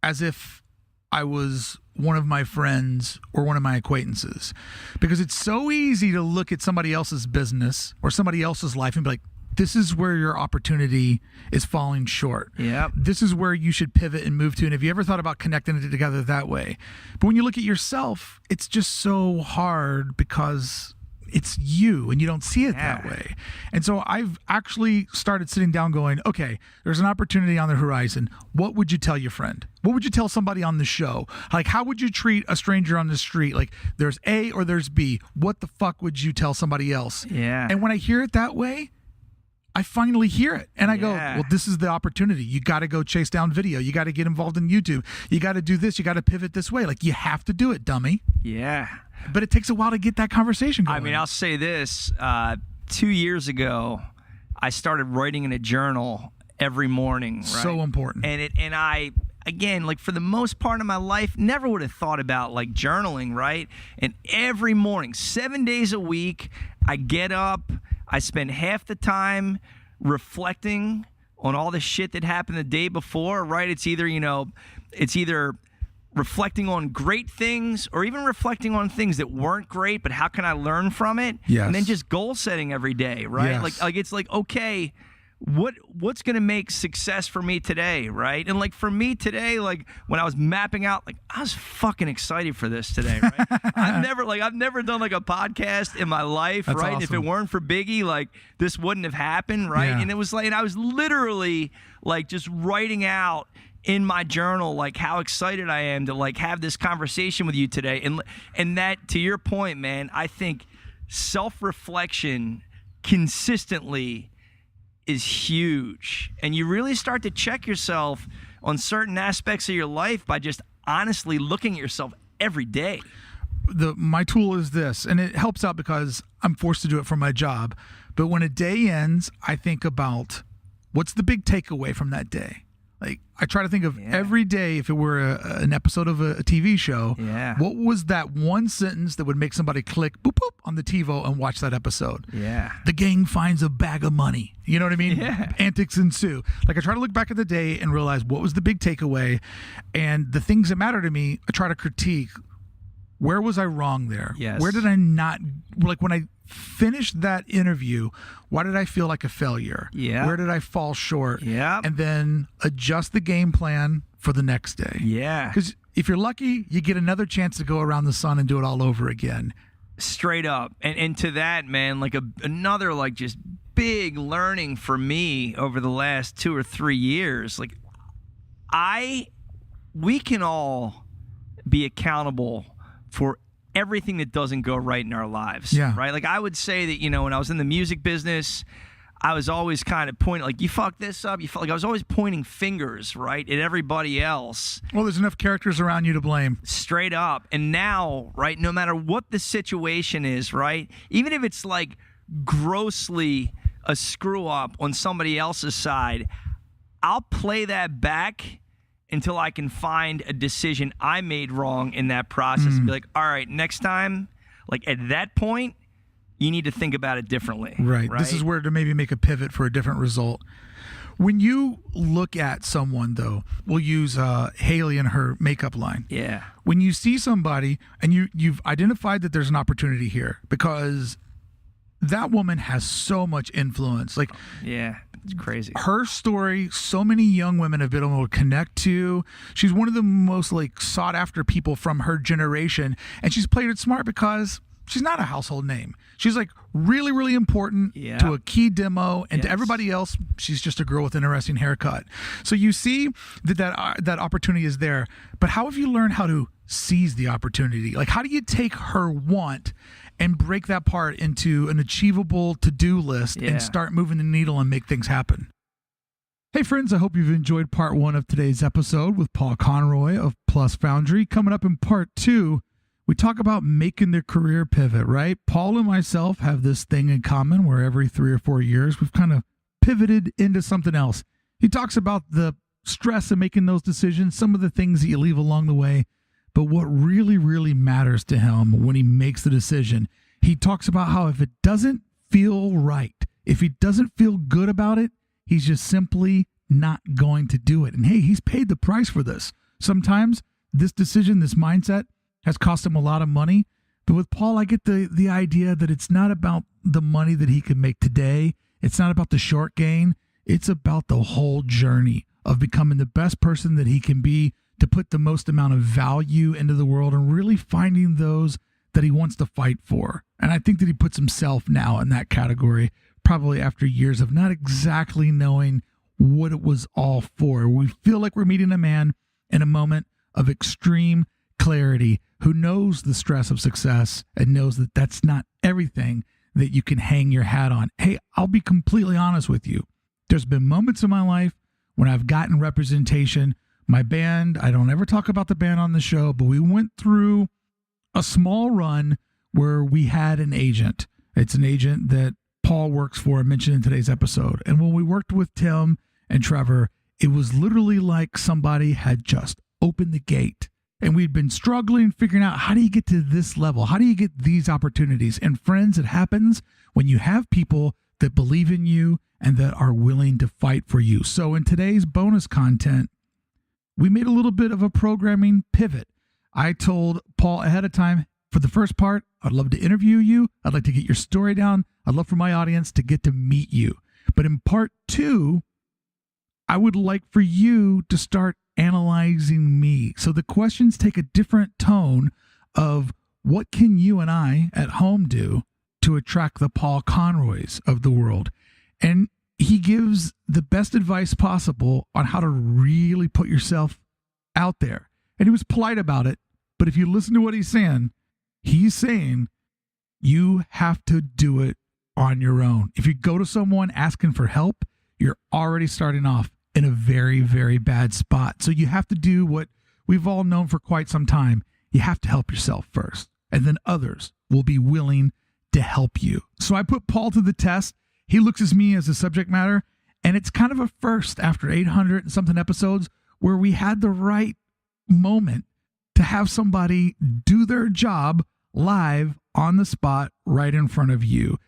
A: as if I was one of my friends or one of my acquaintances, because it's so easy to look at somebody else's business or somebody else's life and be like, this is where your opportunity is falling short.
D: Yep.
A: This is where you should pivot and move to. And have you ever thought about connecting it together that way? But when you look at yourself, it's just so hard because it's you and you don't see it that way. And so I've actually started sitting down going, okay, there's an opportunity on the horizon. What would you tell your friend? What would you tell somebody on the show? Like, how would you treat a stranger on the street? Like, there's A or there's B. What the fuck would you tell somebody else?
D: Yeah.
A: And when I hear it that way, I finally hear it. And I go, well, this is the opportunity. You got to go chase down video. You got to get involved in YouTube. You got to do this. You got to pivot this way. Like, you have to do it, dummy.
D: Yeah.
A: But it takes a while to get that conversation going.
D: I mean, I'll say this. 2 years ago, I started writing in a journal every morning. Right?
A: So important.
D: And I, again, like for the most part of my life, never would have thought about like journaling, right? And every morning, 7 days a week, I get up, I spend half the time reflecting on all the shit that happened the day before, right? It's either reflecting on great things or even reflecting on things that weren't great, but how can I learn from it?
A: Yes.
D: And then just goal setting every day, right?
A: Yes.
D: Like it's like, okay, what's going to make success for me today, right? And like for me today, like when I was mapping out, like I was fucking excited for this today, right? I've never done like a podcast in my life,
A: That's
D: right?
A: awesome.
D: If it weren't for Brickey, like this wouldn't have happened, right?
A: Yeah.
D: And it was like, and I was literally like just writing out in my journal like how excited I am to like have this conversation with you today. And that, to your point, man, I think self-reflection consistently is huge. And you really start to check yourself on certain aspects of your life by just honestly looking at yourself every day.
A: My tool is this, and it helps out because I'm forced to do it for my job. But when a day ends, I think about what's the big takeaway from that day. Like, I try to think of every day, if it were an episode of a TV show, what was that one sentence that would make somebody click, boop, boop, on the TiVo and watch that episode?
D: Yeah.
A: The gang finds a bag of money. You know what I mean?
D: Yeah.
A: Antics ensue. Like, I try to look back at the day and realize what was the big takeaway, and the things that matter to me, I try to critique. Where was I wrong there?
D: Yes.
A: Where did I not, like when I finished that interview, why did I feel like a failure?
D: Yeah.
A: Where did I fall short?
D: Yeah.
A: And then adjust the game plan for the next day.
D: Yeah.
A: Because if you're lucky, you get another chance to go around the sun and do it all over again.
D: Straight up. And to that, man, like another like just big learning for me over the last 2 or 3 years, like we can all be accountable for everything that doesn't go right in our lives.
A: Yeah.
D: Right? Like I would say that, when I was in the music business, I was always kind of pointing, like, you fucked this up. You felt like I was always pointing fingers, right, at everybody else.
A: Well, there's enough characters around you to blame.
D: Straight up. And now, right, no matter what the situation is, right, even if it's like grossly a screw up on somebody else's side, I'll play that back until I can find a decision I made wrong in that process and be like, all right, next time, like at that point, you need to think about it differently.
A: Right. This is where to maybe make a pivot for a different result. When you look at someone, though, we'll use Hayley and her makeup line.
D: Yeah.
A: When you see somebody and you've identified that there's an opportunity here because that woman has so much influence. Like,
D: yeah, it's crazy.
A: Her story, so many young women have been able to connect to. She's one of the most like sought after people from her generation, and she's played it smart because she's not a household name. She's like really, really important to a key demo, and to everybody else, she's just a girl with an interesting haircut. So you see that opportunity is there, but how have you learned how to seize the opportunity? Like, how do you take her want and break that part into an achievable to-do list and start moving the needle and make things happen? Hey friends, I hope you've enjoyed part 1 of today's episode with Paul Conroy of Plus Foundry. Coming up in part 2, we talk about making the career pivot, right? Paul and myself have this thing in common where every 3 or 4 years we've kind of pivoted into something else. He talks about the stress of making those decisions, some of the things that you leave along the way. but what really, really matters to him when he makes the decision. He talks about how if it doesn't feel right, if he doesn't feel good about it, he's just simply not going to do it. And hey, he's paid the price for this. Sometimes this decision, this mindset has cost him a lot of money. But with Paul, I get the idea that it's not about the money that he can make today. It's not about the short gain. It's about the whole journey of becoming the best person that he can be, to put the most amount of value into the world and really finding those that he wants to fight for. And I think that he puts himself now in that category, probably after years of not exactly knowing what it was all for. We feel like we're meeting a man in a moment of extreme clarity who knows the stress of success and knows that that's not everything that you can hang your hat on. Hey, I'll be completely honest with you. There's been moments in my life when I've gotten representation. My band, I don't ever talk about the band on the show, but we went through a small run where we had an agent. It's an agent that Paul works for, I mentioned in today's episode. And when we worked with Tim and Trevor, it was literally like somebody had just opened the gate. And we'd been struggling, figuring out, how do you get to this level? How do you get these opportunities? And friends, it happens when you have people that believe in you and that are willing to fight for you. So in today's bonus content, we made a little bit of a programming pivot. I told Paul ahead of time, for the first part, I'd love to interview you. I'd like to get your story down. I'd love for my audience to get to meet you. But in part 2, I would like for you to start analyzing me. So the questions take a different tone of what can you and I at home do to attract the Paul Conroys of the world. And he gives the best advice possible on how to really put yourself out there. And he was polite about it. But if you listen to what he's saying you have to do it on your own. If you go to someone asking for help, you're already starting off in a very, very bad spot. So you have to do what we've all known for quite some time. You have to help yourself first, and then others will be willing to help you. So I put Paul to the test. He looks at me as a subject matter, and it's kind of a first after 800 and something episodes where we had the right moment to have somebody do their job live on the spot right in front of you.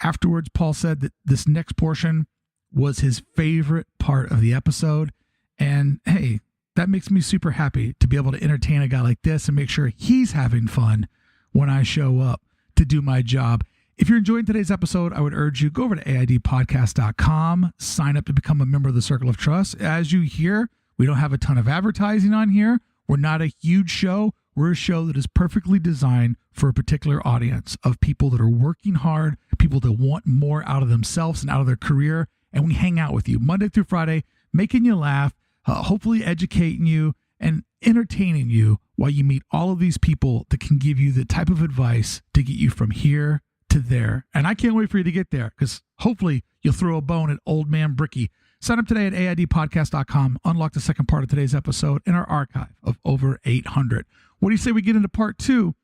A: Afterwards, Paul said that this next portion was his favorite part of the episode. And hey, that makes me super happy to be able to entertain a guy like this and make sure he's having fun when I show up to do my job. If you're enjoying today's episode, I would urge you, go over to aidpodcast.com, sign up to become a member of the Circle of Trust. As you hear, we don't have a ton of advertising on here. We're not a huge show. We're a show that is perfectly designed for a particular audience of people that are working hard, people that want more out of themselves and out of their career. And we hang out with you Monday through Friday, making you laugh, hopefully educating you and entertaining you while you meet all of these people that can give you the type of advice to get you from here to there. And I can't wait for you to get there, because hopefully you'll throw a bone at old man Brickey. Sign up today at aidpodcast.com. Unlock the second part of today's episode in our archive of over 800. What do you say we get into part 2?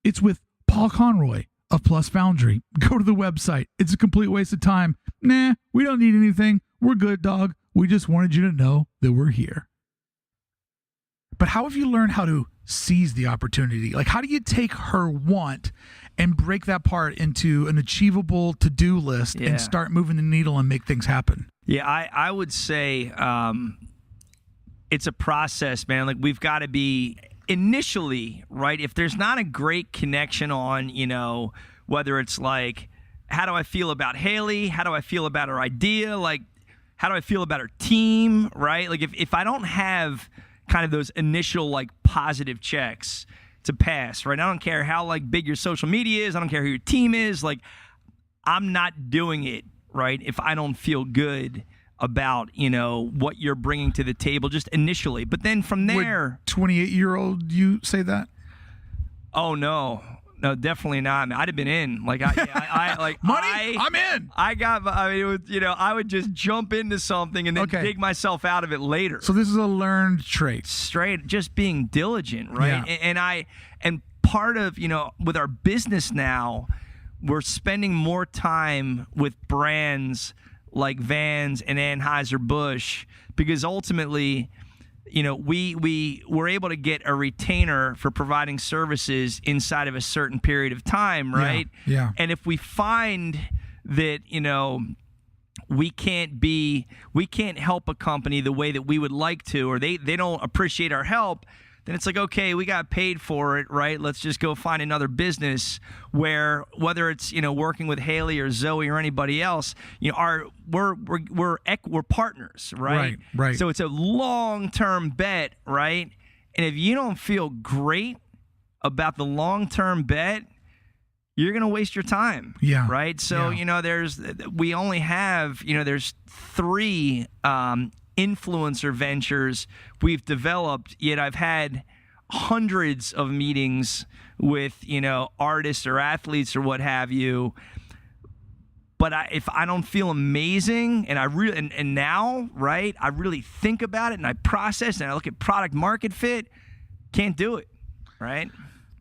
A: It's with Paul Conroy of Plus Foundry. Go to the website. It's a complete waste of time. Nah, we don't need anything. We're good, dog. We just wanted you to know that we're here. But how have you learned how to seize the opportunity? Like, how do you take her want and break that part into an achievable to-do list and start moving the needle and make things happen?
D: Yeah, I would say it's a process, man. Like, we've got to be initially, right? If there's not a great connection on, whether it's like, how do I feel about Hayley? How do I feel about her idea? Like, how do I feel about her team, right? Like, if I don't have kind of those initial, like, positive checks to pass, right? I don't care how, like, big your social media is. I don't care who your team is. Like, I'm not doing it, right, if I don't feel good about, what you're bringing to the table just initially. But then from there...
A: Would 28-year-old you say that?
D: Oh, no. No, definitely not. I mean, I'd have been in. Like,
A: I'm in.
D: I would just jump into something and then dig myself out of it later.
A: So this is a learned trait.
D: Straight, just being diligent, right?
A: Yeah.
D: And part of, with our business now, we're spending more time with brands like Vans and Anheuser Busch, because ultimately we were able to get a retainer for providing services inside of a certain period of time, right?
A: Yeah.
D: And if we find that, we can't help a company the way that we would like to, or they don't appreciate our help, then it's like, okay, we got paid for it, right? Let's just go find another business where, whether it's, working with Hayley or Zoe or anybody else, we're partners, right?
A: Right.
D: So it's a long-term bet, right? And if you don't feel great about the long-term bet, you're going to waste your time.
A: Yeah.
D: Right. So, we only have, there's 3 influencer ventures we've developed, yet I've had hundreds of meetings with, artists or athletes or what have you. But if I don't feel amazing, and I really, and now, right, I really think about it and I process and I look at product market fit, can't do it. Right.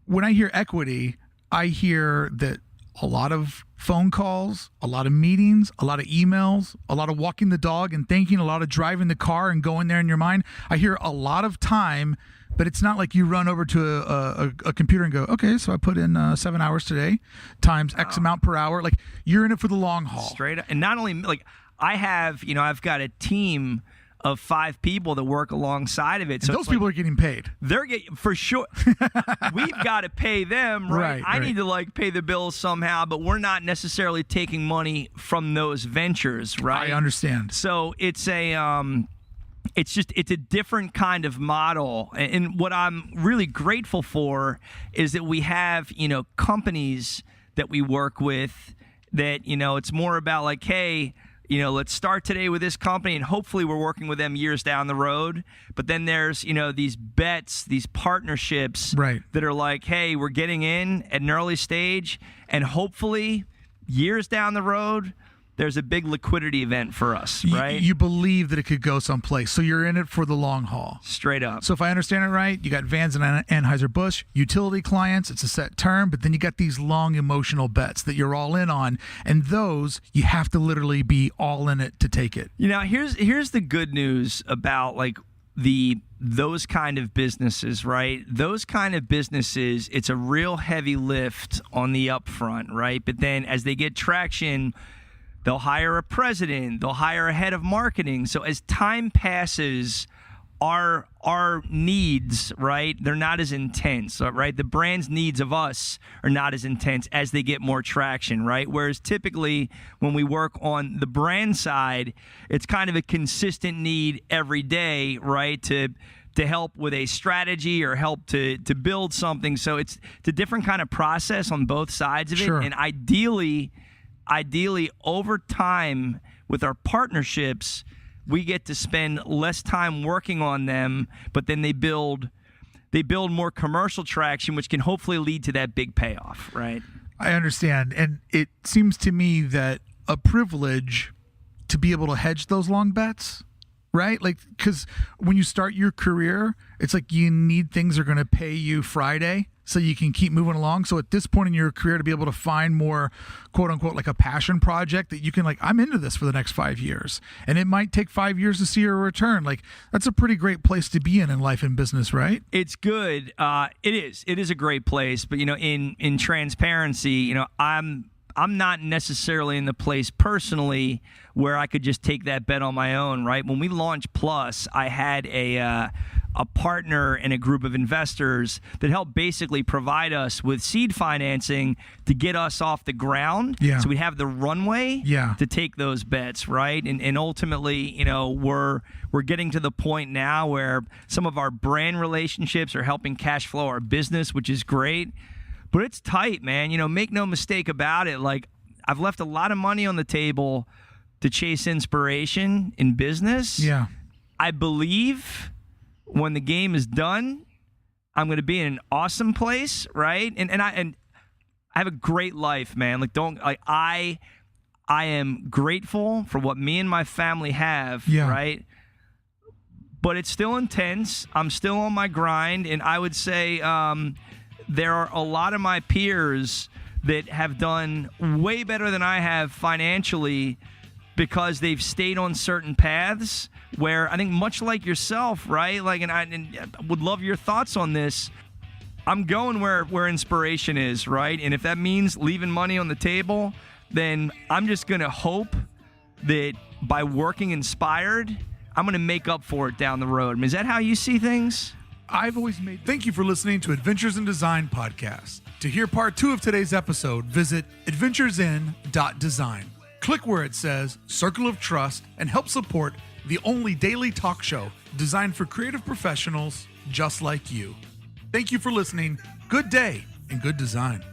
A: When I hear equity, I hear that a lot of phone calls, a lot of meetings, a lot of emails, a lot of walking the dog and thinking, a lot of driving the car and going there in your mind. I hear a lot of time, but it's not like you run over to a computer and go, okay, so I put in 7 hours today times X amount per hour. Like, you're in it for the long haul.
D: Straight up. And not only, like, I have, I've got a team of 5 people that work alongside of it. So
A: and those people are getting paid.
D: They're getting, for sure. We've got to pay them, right? I need to pay the bills somehow, but we're not necessarily taking money from those ventures, right?
A: I understand.
D: So it's it's a different kind of model. And what I'm really grateful for is that we have, companies that we work with that, it's more about like, hey, let's start today with this company, and hopefully we're working with them years down the road. But then there's, these bets, these partnerships that are like, hey, we're getting in at an early stage, and hopefully years down the road, there's a big liquidity event for us, right?
A: You believe that it could go someplace, so you're in it for the long haul.
D: Straight up.
A: So if I understand it right, you got Vans and Anheuser Busch, utility clients, it's a set term, but then you got these long emotional bets that you're all in on, and those, you have to literally be all in it to take it.
D: Here's the good news about those kind of businesses, right? Those kind of businesses, it's a real heavy lift on the upfront, right? But then as they get traction, they'll hire a president. They'll hire a head of marketing. So as time passes, our needs, right, they're not as intense, right? The brand's needs of us are not as intense as they get more traction, right? Whereas typically when we work on the brand side, it's kind of a consistent need every day, right, to help with a strategy or help to build something. So it's a different kind of process on both sides of it.
A: Sure.
D: And ideally, over time with our partnerships, we get to spend less time working on them, but then they build more commercial traction, which can hopefully lead to that big payoff, right?
A: I understand. And it seems to me that a privilege to be able to hedge those long bets, right? Like, because when you start your career, it's like you need things that are going to pay you Friday so you can keep moving along. So at this point in your career, to be able to find more, quote unquote, like a passion project that you can like, I'm into this for the next 5 years, and it might take 5 years to see a return. Like, that's a pretty great place to be in life and business, right?
D: It's good. It is a great place. But, in transparency, I'm not necessarily in the place personally where I could just take that bet on my own, right? When we launched Plus, I had a partner and a group of investors that helped basically provide us with seed financing to get us off the ground.
A: Yeah.
D: So we have the runway to take those bets, right? And ultimately, we're getting to the point now where some of our brand relationships are helping cash flow our business, which is great. But it's tight, man. Make no mistake about it. Like, I've left a lot of money on the table to chase inspiration in business.
A: Yeah.
D: I believe when the game is done, I'm going to be in an awesome place, right? And I have a great life, man. I am grateful for what me and my family have, right? But it's still intense. I'm still on my grind, and I would say there are a lot of my peers that have done way better than I have financially, because they've stayed on certain paths where I think much like yourself, right? Like, and I would love your thoughts on this. I'm going where inspiration is, right? And if that means leaving money on the table, then I'm just going to hope that by working inspired, I'm going to make up for it down the road. I mean, is that how you see things?
A: Thank you for listening to Adventures in Design podcast. To hear part 2 of today's episode, visit adventuresin.design. Click where it says Circle of Trust and help support the only daily talk show designed for creative professionals just like you. Thank you for listening. Good day and good design.